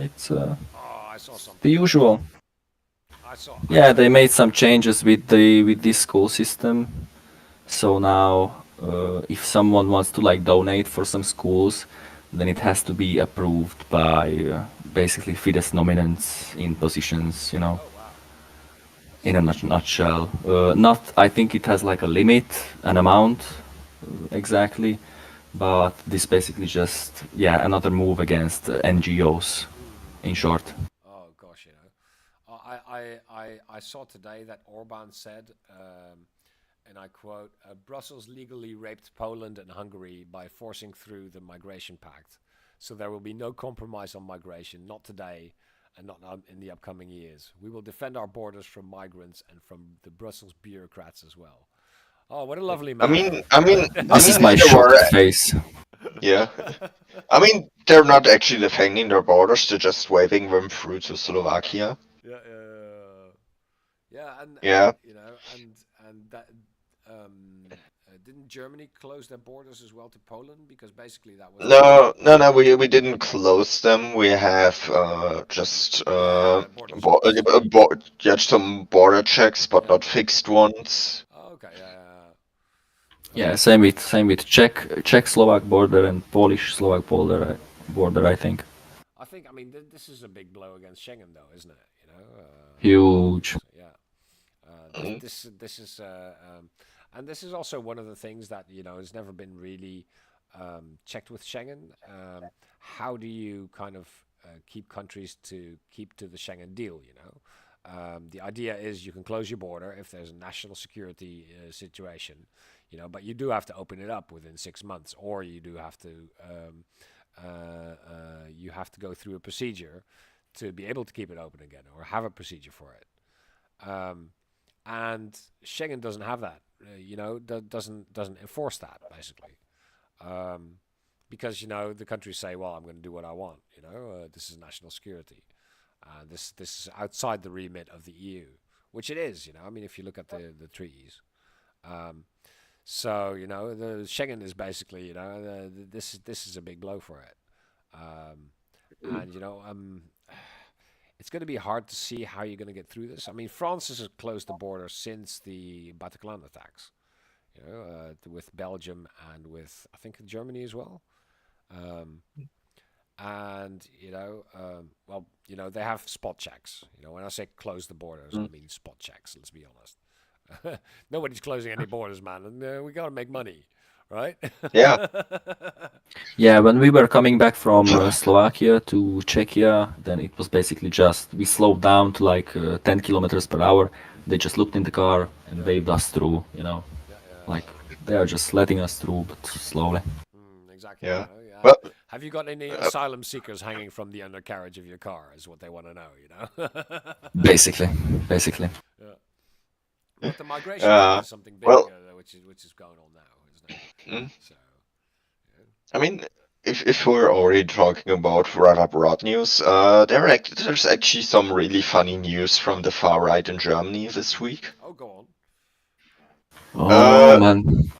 it's Oh, I saw the something. usual. I saw. Yeah, they made some changes with the school system. So now, if someone wants to like donate for some schools, then it has to be approved by basically Fidesz nominants in positions, you know, Oh wow. in a nutshell. Not, I think it has like a limit, an amount exactly, but this basically just, yeah, another move against NGOs, in short. Oh gosh, you know, I saw today that Orban said, and I quote, "Brussels legally raped Poland and Hungary by forcing through the migration pact. So there will be no compromise on migration, not today, and not in the upcoming years. We will defend our borders from migrants and from the Brussels bureaucrats as well." Oh, what a lovely I man! mean, I mean, I This is mean, my if there were, shocked face. yeah. I mean, they're not actually defending their borders; they're just waving them through to Slovakia. Yeah, yeah, and Yeah. you know, and that didn't Germany close their borders as well to Poland because basically that was No. We didn't close them. We have just yeah border checks. just some border checks, but Yeah. not fixed ones. Oh, okay. Yeah, same with Czech Slovak border and Polish Slovak border, I think. I think I mean this is a big blow against Schengen, though, isn't it? You know. Huge. So, yeah. Mhm. This is and this is also one of the things that you know has never been really checked with Schengen. How do you kind of keep countries to keep to the Schengen deal? You know, the idea is you can close your border if there's a national security situation, you know, but you do have to open it up within 6 months, or you do have to you have to go through a procedure to be able to keep it open again, or have a procedure for it. And Schengen doesn't have that. You know, doesn't enforce that basically, because you know the countries say, well, I'm going to do what I want. You know, this is national security. This is outside the remit of the EU, which it is. You know, I mean, if you look at the treaties. Um, so you know, the Schengen is basically, you know, this is a big blow for it. Um, and you know, it's going to be hard to see how you're going to get through this. I mean, France has closed the border since the Bataclan attacks, you know, with Belgium and with I think Germany as well. Um, and you know, well, you know, they have spot checks. You know, when I say close the borders, I mean spot checks. Let's be honest. Nobody's closing any borders, man, and we got to make money, right? Yeah. Yeah, when we were coming back from Slovakia to Czechia, then it was basically just we slowed down to like 10 kilometers per hour. They just looked in the car and waved us through, you know, like they are just letting us through, but slowly. Exactly. You Yeah. know, yeah. Well, Have you got any asylum seekers hanging from the undercarriage of your car? Is what they want to know. You know. Basically. Yeah. But the migration thing uh, is something big, well, which is going on now, isn't it? mm, So I mean, if we're already talking about rather broad news, there's actually some really funny news from the far right in Germany this week. oh, go on. Oh Uh, man.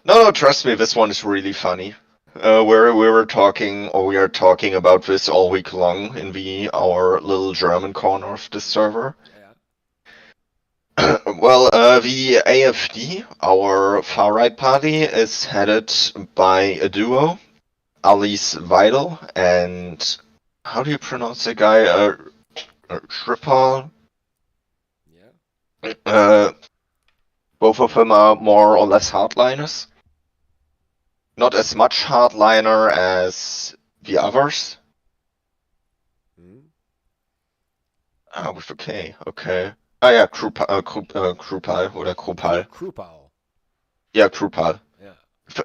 no, trust me, this one is really funny. Where we were talking, or we are talking about this all week long in our little German corner of the server. Yeah. Well, the AfD, our far-right party, is headed by a duo, Alice Weidel and how do you pronounce the guy? Schripper? Yeah. Uh, both of them are more or less hardliners. Not as much hardliner as the others. Hmm? With a K, okay. Ah ja, Krupal oder Krupal. Krupal. Yeah, Krupal. Yeah.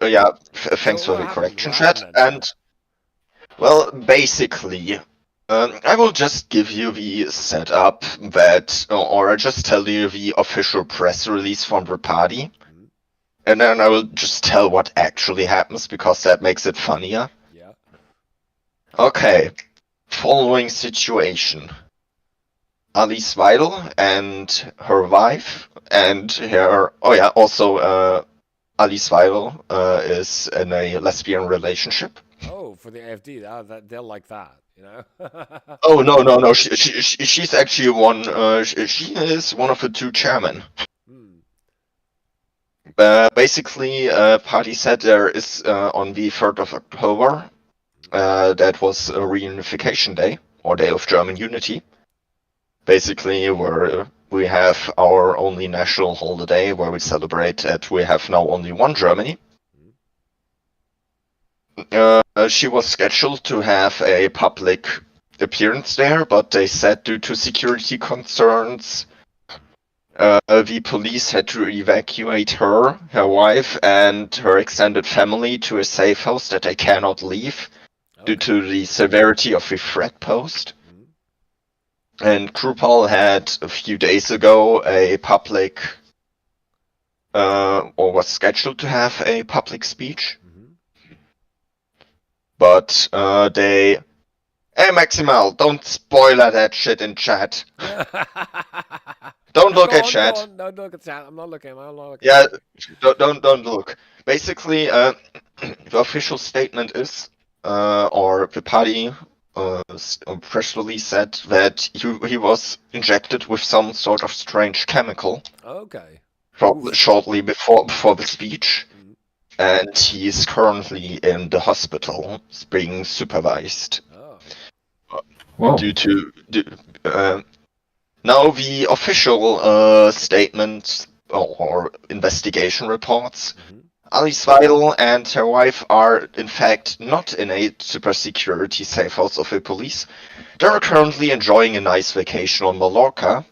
Yeah, So thanks for what the happened? correction, What chat. happened then? And, well, basically, I will just give you the setup that, or I'll just tell you the official press release from the party. Hmm? And then I will just tell what actually happens, because that makes it funnier. Yeah. Okay, following situation. Alice Weidel and her wife and her, oh yeah, also Alice Weidel is in a lesbian relationship. Oh, for the AFD, they'll like that, you know. Oh no, she's actually one. She is one of the two chairmen. Hmm. Basically, party said there is on the 3rd of October. That was a reunification day or Day of German Unity. Basically, where we have our only national holiday where we celebrate that we have now only one Germany. She was scheduled to have a public appearance there, but they said due to security concerns, the police had to evacuate her, her wife, and her extended family to a safe house that they cannot leave due Okay. to the severity of the threat posed. Hmm? And Krupal had a few days ago a public, or was scheduled to have a public speech, Hmm. but they. Hey Maximal, don't spoiler that shit in chat. Don't No, look go at on, go chat. on. No, look at chat. I'm not looking. I'm not looking. Yeah, don't look. Basically, the official statement is, or the party press release said that he was injected with some sort of strange chemical Okay. Oof. shortly before the speech, Mhm. and he is currently in the hospital, being supervised Oh. Wow. due to. Now the official statement or investigation reports. Hmm. Alice Weidel and her wife are, in fact, not in a super security safe house of the police. They are currently enjoying a nice vacation on Mallorca,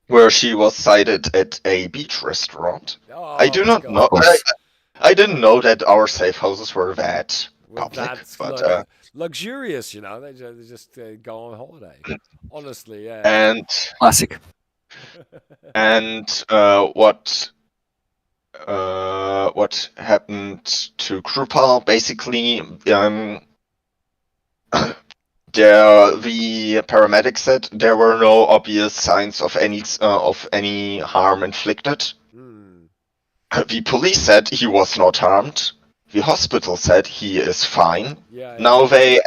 where she was sighted at a beach restaurant. I Oh do my not God. know. Of course. I didn't know that our safe houses were that With public, that but luxurious, you know, they just go on holiday. Honestly, yeah. and Classic. and what happened to Krupal basically the paramedics said there were no obvious signs of any harm inflicted. Hmm. The police said he was not harmed. The hospital said he is fine. Yeah, Now yeah.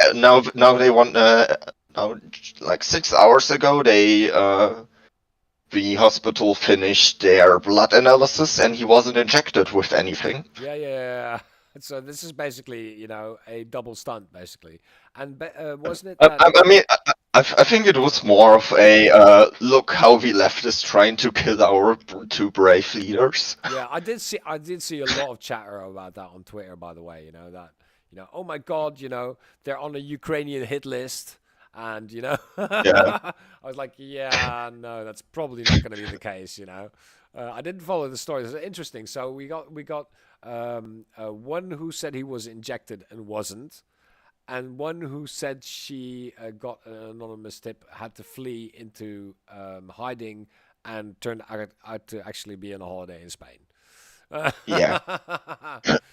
they want now like 6 hours ago the hospital finished their blood analysis and he wasn't injected with anything. Yeah, yeah, yeah. So this is basically, you know, a double stunt, basically. And wasn't it that? I mean, I think it was more of a look how the left is trying to kill our two brave leaders. Yeah, I did see a lot of chatter about that on Twitter, by the way. You know that, you know, oh my God, you know, they're on a Ukrainian hit list, and you know, Yeah, I was like, yeah, no, that's probably not going to be the case. You know, I didn't follow the story. It's interesting. So we got one who said he was injected and wasn't, and one who said she got an anonymous tip, had to flee into hiding, and turned out to actually be on a holiday in Spain. yeah.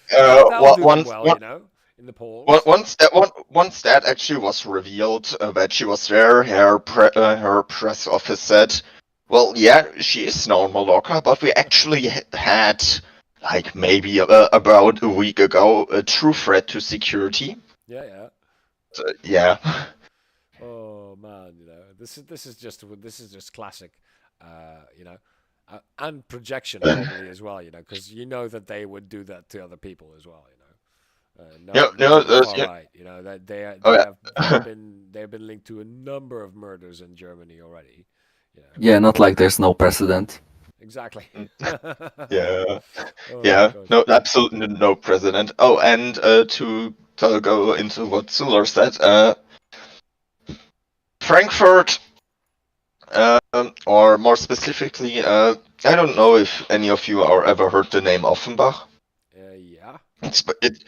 That'll do them well, you know, in the polls. Once that actually was revealed that she was there, her press office said, "Well, yeah, she is now in Mallorca, but we actually had like maybe about a week ago a true threat to security." Yeah, yeah. Yeah. Oh man, you know, this is just classic, you know, and projection probably as well, you know, because you know that they would do that to other people as well, you know. Yeah, Not on the far yeah. right, you know, that Oh they have yeah. been linked to a number of murders in Germany already, Yeah, not like there's no precedent. Exactly. Yeah, Oh yeah, gosh. no, absolutely no president. Oh, and to go into what Sular said, Frankfurt, or more specifically, I don't know if any of you are ever heard the name Offenbach. Yeah. It.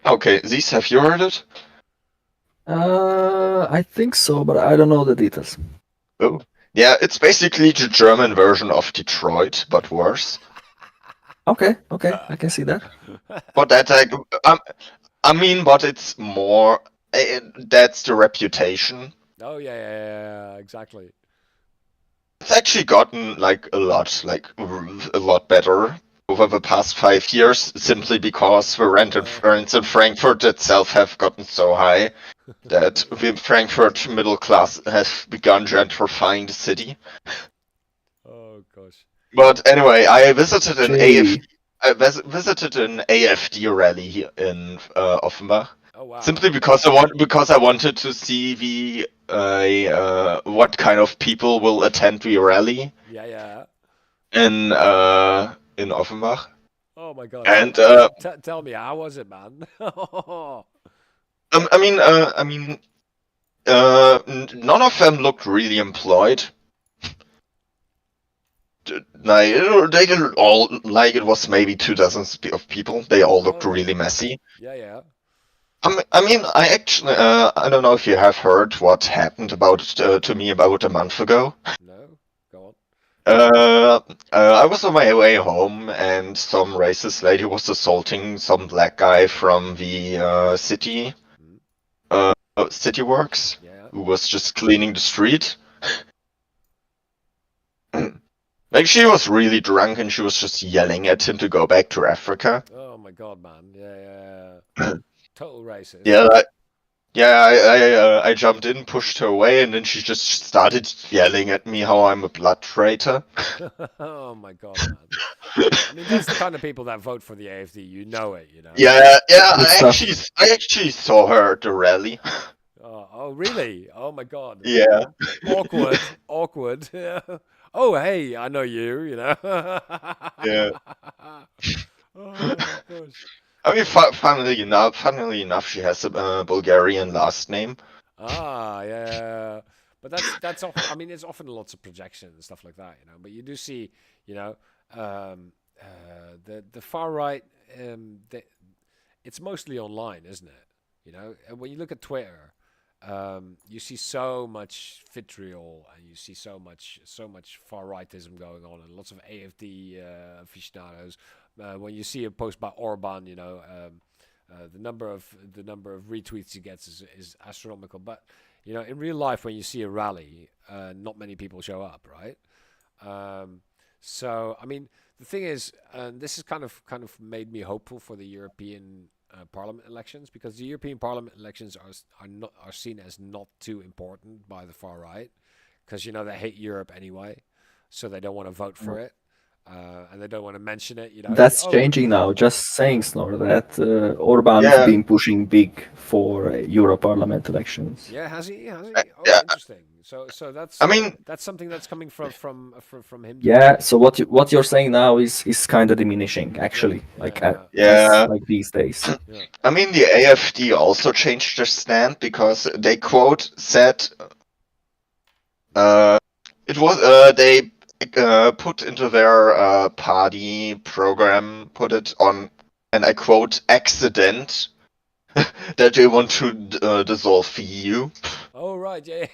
Okay, Zeus, have you heard it? I think so, but I don't know the details. Oh, yeah, it's basically the German version of Detroit, but worse. Okay, I can see that. But that's like, I mean, but it's more. That's the reputation. Oh yeah, exactly. It's actually gotten like a lot better over the past 5 years, simply because the rents in Frankfurt itself have gotten so high that the Frankfurt middle class has begun gentrifying the city. Oh gosh. But anyway, I visited an Gee, visited an AFD rally here in Offenbach. Oh wow. Simply because I wanted to see the what kind of people will attend the rally Yeah. in Offenbach. Oh my god. And Tell me, how was it, man? none of them looked really employed. Like they didn't all like it was maybe 2 dozen of people. They all looked Okay. really messy. Yeah. I actually I don't know if you have heard what happened about to me about a month ago. No. Go on. I was on my way home, and some racist lady was assaulting some black guy from the Mm. city works, Yeah. who was just cleaning the street. Like she was really drunk, and she was just yelling at him to go back to Africa. Oh my god, man. Yeah. Total racist. Yeah, I jumped in, pushed her away, and then she just started yelling at me how I'm a blood traitor. Oh my god, man. I mean, that's the kind of people that vote for the AFD. You know it, you know. Yeah, good stuff. I actually saw her at the rally. Oh, really? Oh my god. Yeah, Awkward. Yeah. Oh, hey, I know you, you know. yeah. Oh gosh. I mean, funnily enough, she has a Bulgarian last name. Yeah. But I mean, it's often lots of projection and stuff like that, you know. But you do see, you know, the far right, it's mostly online, isn't it? You know, and when you look at Twitter, you see so much vitriol, and you see so much far rightism going on, and lots of AFD aficionados. When you see a post by Orban, you know, the number of retweets he gets is astronomical. But you know, in real life, when you see a rally, not many people show up, right? So I mean, the thing is, this has kind of made me hopeful for the European Parliament elections, because the European Parliament elections are seen as not too important by the far right, because you know they hate Europe anyway, so they don't want to vote for it, and they don't want to mention it. You know, That's oh changing now. Just saying, Snor, that Orban's Yeah, been pushing big for Euro Parliament elections. yeah, has he? Has I- he? Oh, yeah. interesting. So I that's mean, that's something that's coming from him doing Yeah, it. so what you're saying now is kind of diminishing, actually, like yeah. like these days. Yeah. I mean, the AFD also changed their stand because they quote said uh, it was they put into their party program, put it on, and I quote, accident, that they want to dissolve the EU. Oh right, yeah.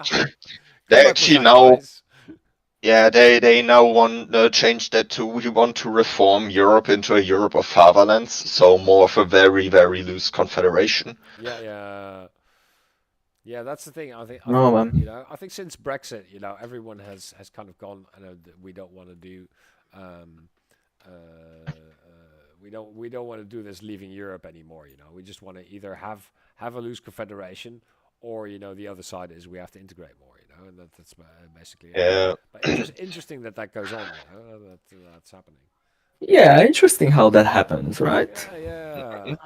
Good They luck with actually that, now, guys. yeah, they now want change that to we want to reform Europe into a Europe of fatherlands, so more of a very very loose confederation. Yeah. Yeah, that's the thing. I No, think you man. know. I think since Brexit, you know, everyone has kind of gone. I know that we don't want to do, um, we don't want to do this leaving Europe anymore. You know, we just want to either have a loose confederation, or you know, the other side is we have to integrate more. You know, and that's basically it. Yeah. But interesting that goes on. You know, that's happening. Yeah, interesting how that happens, right? Yeah.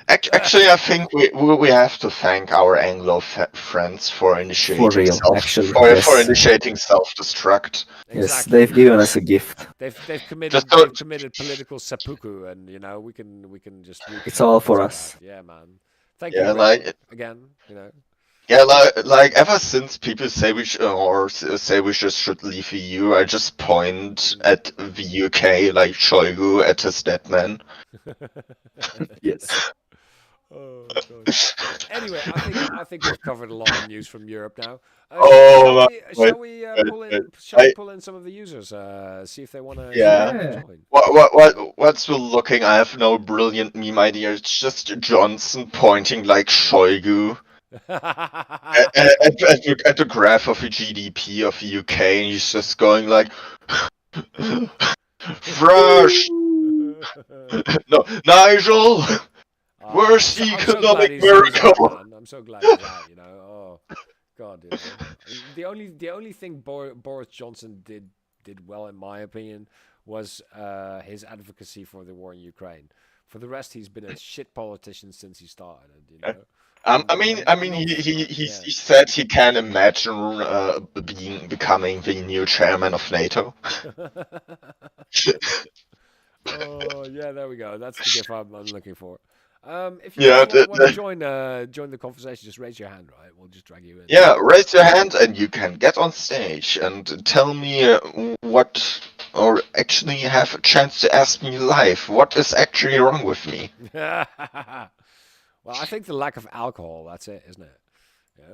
Actually, I think we have to thank our Anglo friends for initiating real, actually, for yes. initiating self-destruct. Yes, Exactly. they've given us a gift. They've committed Just don't. political seppuku, and we can just reap It's the all benefits for of us. that. Yeah, man. Thank Yeah, you, Ren, like again. yeah, like ever since people say say we just should leave EU, I just point at the UK like Shoigu at his dead man. Yes. Oh god. Anyway, I think we've covered a lot of news from Europe now. Oh my, Shall we I pull in some of the users? See if they want to yeah. Yeah. join. What's we looking? I have no brilliant meme idea. It's just Johnson pointing like Shoigu at the graph of the GDP of the UK, and he's just going like, Fresh! No, Nigel! Where's the I'm so glad economic he's miracle? out, man. I'm so glad he's out. Oh god, the only thing Boris Johnson did well, in my opinion, was his advocacy for the war in Ukraine. For the rest, he's been a shit politician since he started. I mean, he said he can imagine becoming the new chairman of NATO. Oh yeah, there we go. That's the gif I'm looking for. If you Yeah, guys want to join the conversation, just raise your hand, right? We'll just drag you in. yeah. Raise your hand and you can get on stage and tell me what, or actually have a chance to ask me live what is actually wrong with me. Well, I think the lack of alcohol. That's it, isn't it?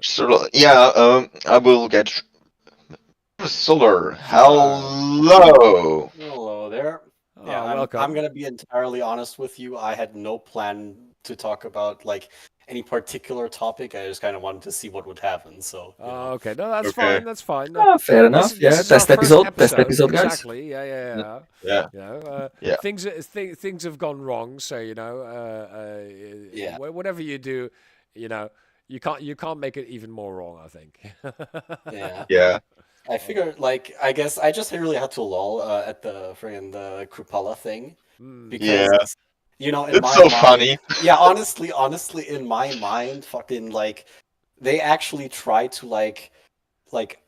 So yeah, I will get Solar. Hello. Hello there. Oh, Yeah, welcome. I'm gonna be entirely honest with you. I had no plan to talk about like any particular topic. I just kind of wanted to see what would happen. So Okay, no, that's Okay. fine. That's fine. No, Ah, fair enough. this Yeah, is our test first episode. Test episode, guys. Exactly. Yeah. Yeah. Yeah. Things have gone wrong. So Yeah. whatever you do, you can't make it even more wrong. I think. Yeah. Yeah. I figured, like, I guess I just really had to lol at the friggin' the Krupala thing because in It's my so mind, funny. yeah, honestly, in my mind, fucking like they actually try to like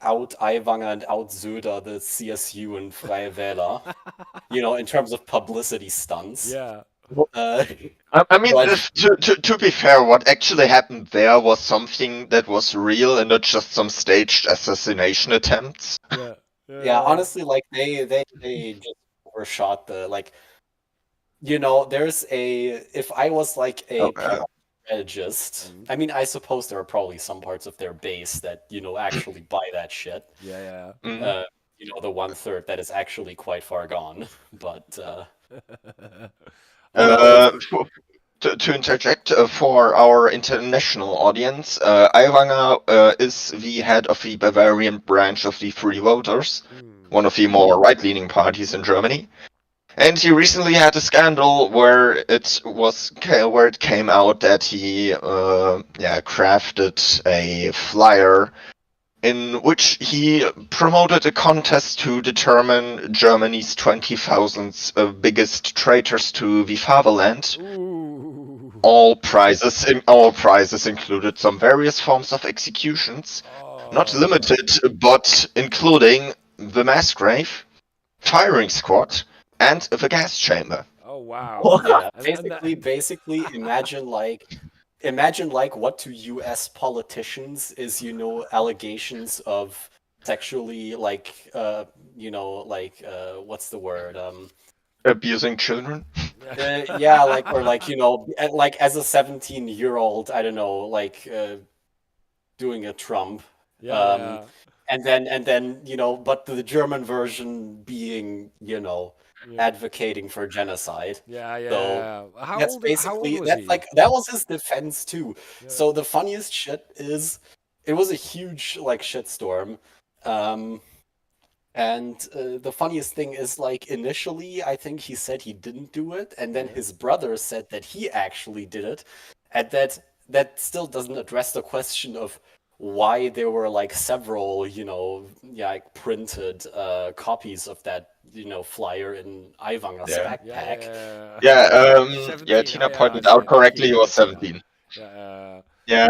out Aiwanger and out Söder, the CSU and Freie Wähler, in terms of publicity stunts. Yeah. I mean, But- to be fair, what actually happened there was something that was real and not just some staged assassination attempts. Yeah, honestly, like they just overshot the like. There's if I was like a PR strategist, I mean, I suppose there are probably some parts of their base that actually buy that shit. Yeah. Mhm. The 1/3 that is actually quite far gone, but. To interject for our international audience, Aiwanger is the head of the Bavarian branch of the Free Voters, one of the more right-leaning parties in Germany. And he recently had a scandal where it came out that he crafted a flyer in which he promoted a contest to determine Germany's 20,000 biggest traitors to the fatherland. Ooh. All prizes included some various forms of executions, not limited, but including the mass grave, firing squad, and the gas chamber. Oh wow. Yeah, And basically, imagine like what to U.S. politicians is allegations of sexually what's the word Abusing children. yeah, or like as a 17-year-old, I don't know, like doing a Trump. Yeah. And then but the German version being advocating for genocide. Yeah. So How that's old basically was that's he? like that was his defense too. Yeah. So the funniest shit is it was a huge shitstorm. And the funniest thing is, like, initially, I think he said he didn't do it, and then his brother said that he actually did it, and that still doesn't address the question of why there were like several, like printed copies of that, flyer in Aiwanger's Yeah. backpack. Yeah, Tina pointed out correctly, he was 17. Yeah. Yeah.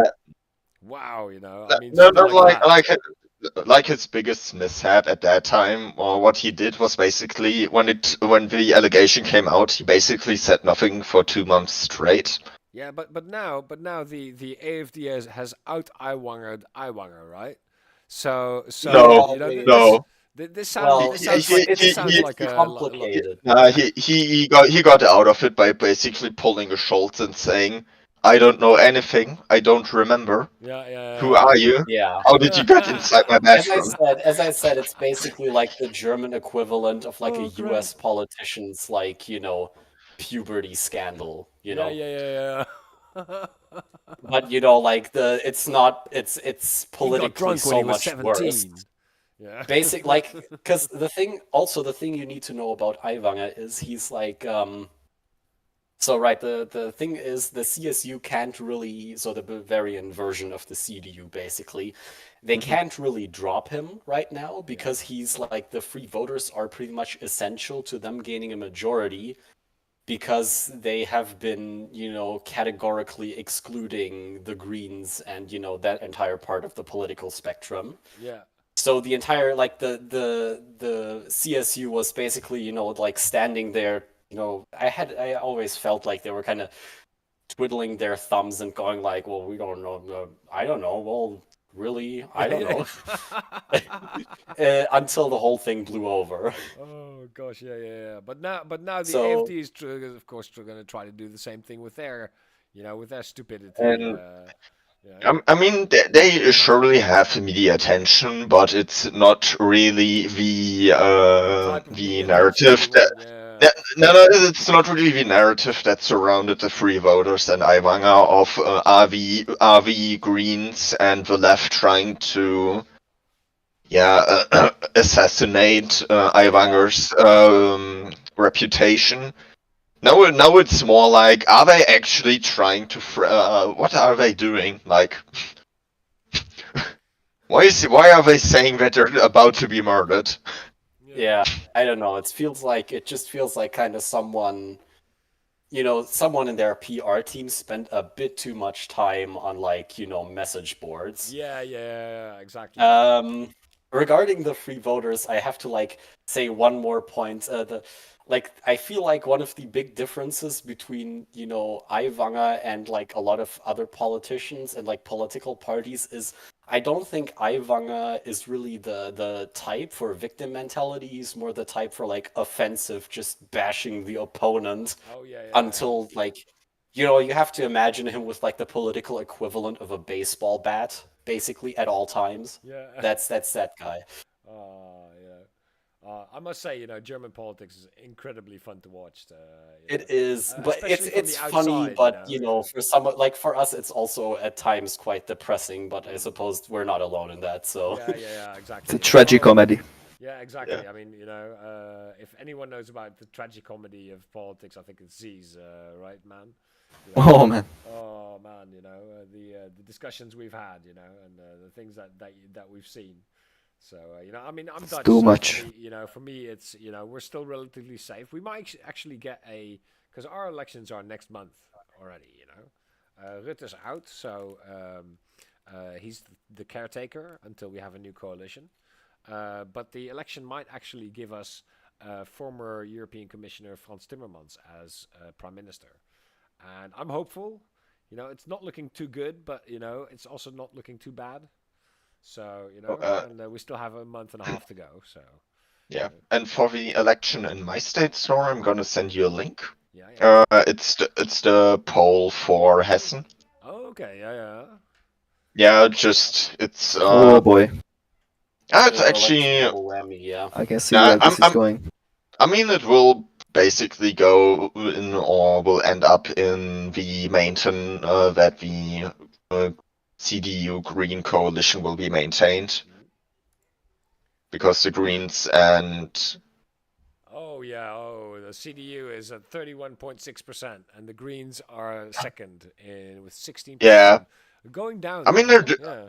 Wow, I mean, No, something like that. like his biggest mishap at that time, or what he did was basically when the allegation came out, he basically said nothing for 2 months straight. Yeah, but now the AFD has out Aiwanger, right? So No, no. this Well, sounds it's like complicated. He got out of it by basically pulling a Schultz and saying, "I don't know anything. I don't remember. yeah. Who are you? Yeah. How did you get inside my bathroom?" As I said, it's basically like the German equivalent of like a Oh, crap. US politician's like, puberty scandal, Yeah. But like it's He got politically drunk when so he was much 17. worse. Yeah. Because the thing you need to know about Aiwanger is he's like so right, the thing is the CSU can't really, so the Bavarian version of the CDU basically, they can't really drop him right now because he's like the free voters are pretty much essential to them gaining a majority because they have been, categorically excluding the Greens and, that entire part of the political spectrum. Yeah. So the entire like the CSU was basically, like standing there, I always felt like they were kind of twiddling their thumbs and going like, well, we don't know, I don't know, well, really, I don't know. Until the whole thing blew over. Oh gosh, yeah. But now the So- AFD is of course going to try to do the same thing with their, with their stupidity. And- yeah. I mean, they surely have media attention, but it's not really the Type of media narrative attention that. you want, yeah. No, it's not really the narrative that surrounded the Free Voters and Aiwanger of RV Greens and the left trying to, assassinate Aiwanger's reputation. Now it's more like, are they actually trying to? What are they doing? Like, why are they saying that they're about to be murdered? Yeah, I don't know. It just feels like kind of someone in their PR team spent a bit too much time on like, message boards. Yeah, exactly. Regarding the free voters, I have to like say one more point. I feel like one of the big differences between, Aiwanger and like a lot of other politicians and like political parties is I don't think Aiwanger is really the type for victim mentality. He's more the type for like offensive, just bashing the opponent Oh yeah. until like you have to imagine him with like the political equivalent of a baseball bat basically at all times. Yeah. That's that guy. Yeah. I must say, German politics is incredibly fun to watch. It is, but especially from it's the funny, outside, but for some like for us it's also at times quite depressing, but I suppose we're not alone in that. So Yeah, exactly. It's a tragic comedy. Yeah, exactly. Yeah. I mean, if anyone knows about the tragic comedy of politics, I think it's Z's, right, man? Oh man. Oh man, the discussions we've had, and the things that we've seen. So I mean, I'm Dutch. too so much. For me, it's we're still relatively safe. We might actually get because our elections are next month already. Rutte's out, so he's the caretaker until we have a new coalition. But the election might actually give us former European Commissioner Frans Timmermans as Prime Minister. And I'm hopeful. It's not looking too good, but, it's also not looking too bad. So, and we still have a month and a half to go. So, Yeah, and for the election in my state store, I'm gonna send you a link. yeah. It's the poll for Hessen. Oh, okay, yeah. Yeah, it's Oh boy. it's actually. double whammy, yeah. I can see Yeah, where this is going. I mean, it will basically go in or will end up in the maintain that the CDU Green coalition will be maintained. Because the Greens and Oh, yeah. Oh, the CDU is at 31.6%, and the Greens are second with 16%. Yeah. Going down. I mean, yeah.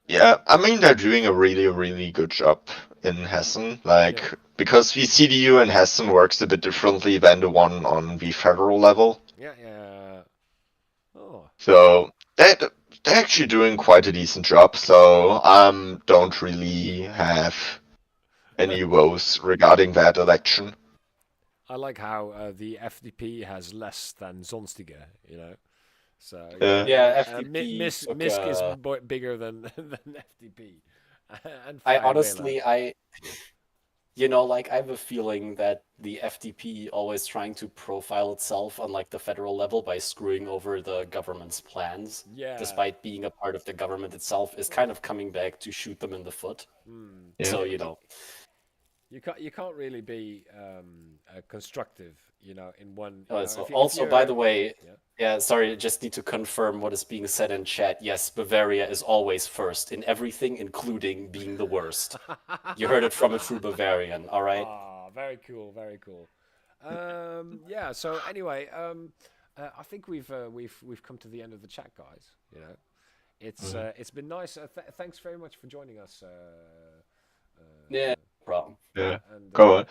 Yeah, I mean they're doing a really good job in Hessen. Like because the CDU in Hessen works a bit differently than the one on the federal level. Yeah. Oh. So they're actually doing quite a decent job. So don't really have any woes regarding that election. I like how the FDP has less than Sonstige, you know. So Yeah, FDP Misk is bigger than than FDP. And I Vrije honestly, Wähler. like I have a feeling that the FDP always trying to profile itself on like the federal level by screwing over the government's plans, Yeah. despite being a part of the government itself, is kind of coming back to shoot them in the foot. Yeah. So you can't really be constructive, you know, in one. Oh, You know, so if also, you're, by the way, yeah. yeah, sorry, just need to confirm what is being said in chat. Yes, Bavaria is always first in everything, including being the worst. You heard it from a true Bavarian, all right? Ah, very cool, very cool. Yeah. So anyway, I think we've come to the end of the chat, guys. You know, it's been nice. Thanks very much for joining us. Yeah, no problem. Yeah. And, Go on.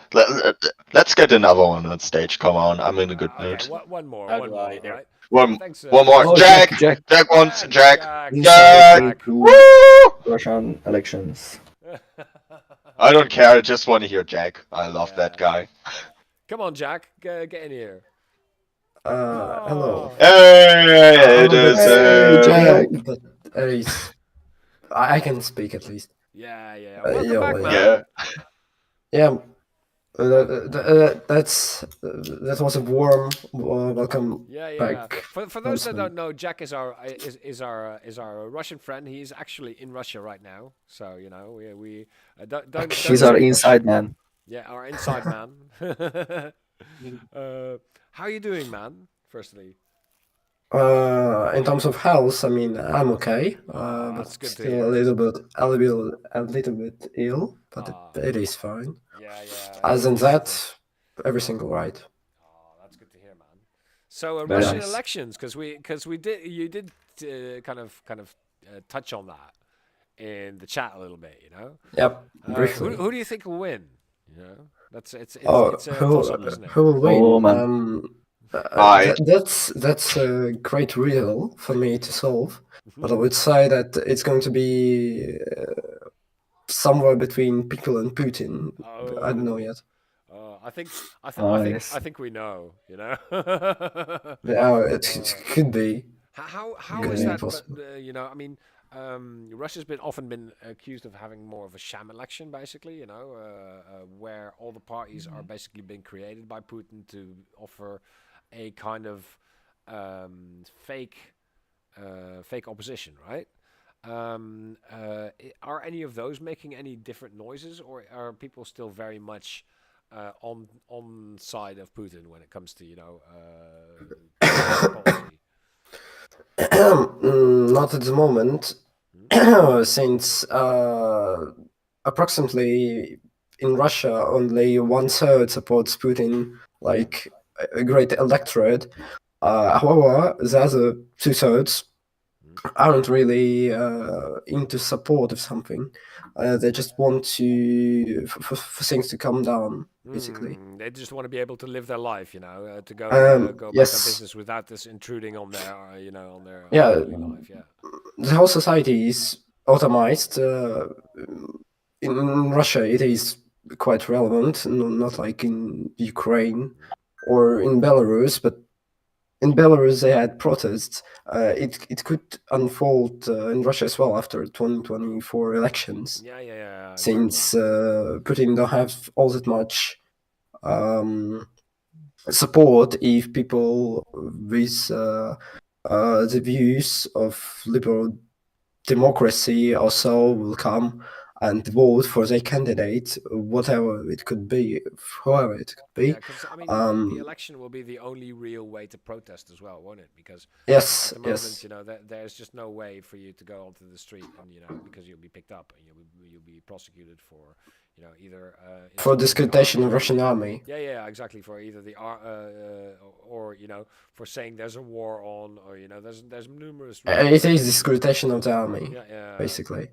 Let's get another one on stage. Come on, I'm in a good mood. Okay, one more, How one do more, I- right? One Thanks, more. Oh, Jack! Jack. Jack wants Jack! Insight into Woo! Russian elections. I don't care, I just want to hear Jack. I love that guy. Come on, Jack, get in here. Hello. Hey, it is Jack. But at least I can speak at least. Yeah. Welcome yeah, back, well, man. Yeah. That was a warm welcome back. For those that don't know, Jack is our Russian friend. He's actually in Russia right now. So you know we don't. He's our inside man. Yeah, our inside man. How are you doing, man? Firstly. In terms of health, I mean, I'm okay, but that's good to still hear. a little bit ill, but it is fine. Yeah. Other than that, everything all right. Oh, that's good to hear, man. So Very Russian nice. elections, because you did kind of touch on that in the chat a little bit, you know. Yep, briefly. Who do you think will win? You know, it's a who, toss-up, isn't it? who will win? Oh, man. That's a great riddle for me to solve, but I would say that it's going to be somewhere between Pickle and Putin. I don't know yet. I think Nice. I think we know. You know. Yeah, it could be. How Could is be that? possible. You know, I mean, Russia's often been accused of having more of a sham election, basically. You know, where all the parties are basically being created by Putin to offer a kind of fake opposition, right? Are any of those making any different noises, or are people still very much on side of Putin when it comes to policy? Not at the moment, since approximately in Russia only 1/3 supports Putin, like a great electorate. However, the other 2/3 aren't really into support of something. They just want for things to calm down, basically. They just want to be able to live their life, you know, to go about yes. their business without this intruding on their, on their Yeah. daily life. Yeah. The whole society is automized. In Russia, it is quite relevant, not like in Ukraine or in Belarus, but in Belarus they had protests. It could unfold in Russia as well after 2024 elections. Yeah. Since Putin don't have all that much support if people with the views of liberal democracy also will come and vote for their candidate, whatever it could be, whoever it could be. Yeah, because I mean, the election will be the only real way to protest as well, won't it? Because yes, at the moment, you know, there's just no way for you to go onto the street, and because you'll be picked up and you'll be prosecuted for, either for discreditation of Russian army. Yeah, exactly. For either the or for saying there's a war on, or there's numerous. It is discreditation of the army. Yeah. Basically.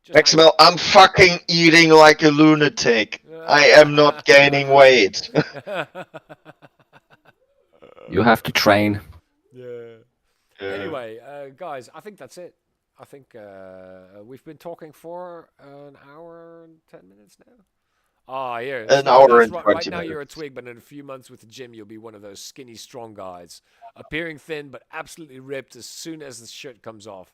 XML, I'm fucking eating like a lunatic. I am not gaining weight. You have to train. Yeah. Anyway, guys, I think that's it. I think we've been talking for an hour and 10 minutes now. Ah, yeah. An Snow, hour that's and right. 20 Right now you're a minutes. twig, but in a few months with the gym, you'll be one of those skinny, strong guys, appearing thin but absolutely ripped as soon as the shirt comes off.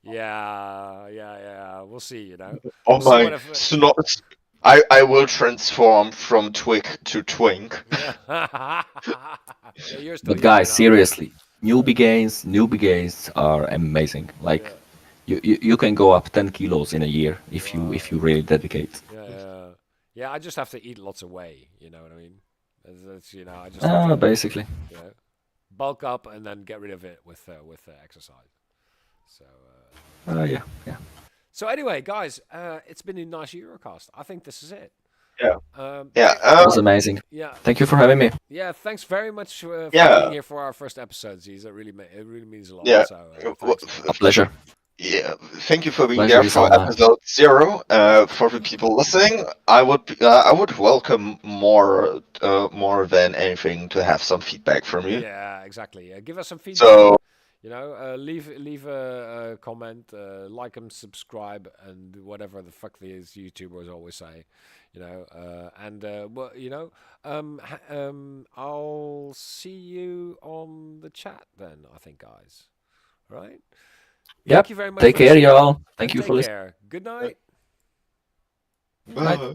Yeah. We'll see. You know. Oh We'll see my whatever. snot! I will transform from twig to twink. Yeah, you're still But young guys, enough. seriously, newbie gains are amazing. Like, you can go up 10 kilos in a year if you really dedicate. Yeah. I just have to eat lots of whey. You know what I mean? That's I just have to, Basically. bulk up and then get rid of it with exercise. So. Yeah. So anyway, guys, it's been a nice Eurocast. I think this is it. Yeah. That was amazing. Yeah. Thank you for having me. Yeah. Thanks very much for being here for our first episode, Ziza. It really means a lot. Yeah. So, thanks. A pleasure. Yeah, thank you for being Pleasure there is for all mine. episode 0. For the people listening, I would welcome more than anything to have some feedback from you. Yeah, exactly. Give us some feedback. So Leave a comment, like and subscribe, and whatever the fuck these YouTubers always say, I'll see you on the chat then. I think, guys. Right. Yep. Thank you very much. Take care, y'all. Thank you Take for listening. care. Good night. bye.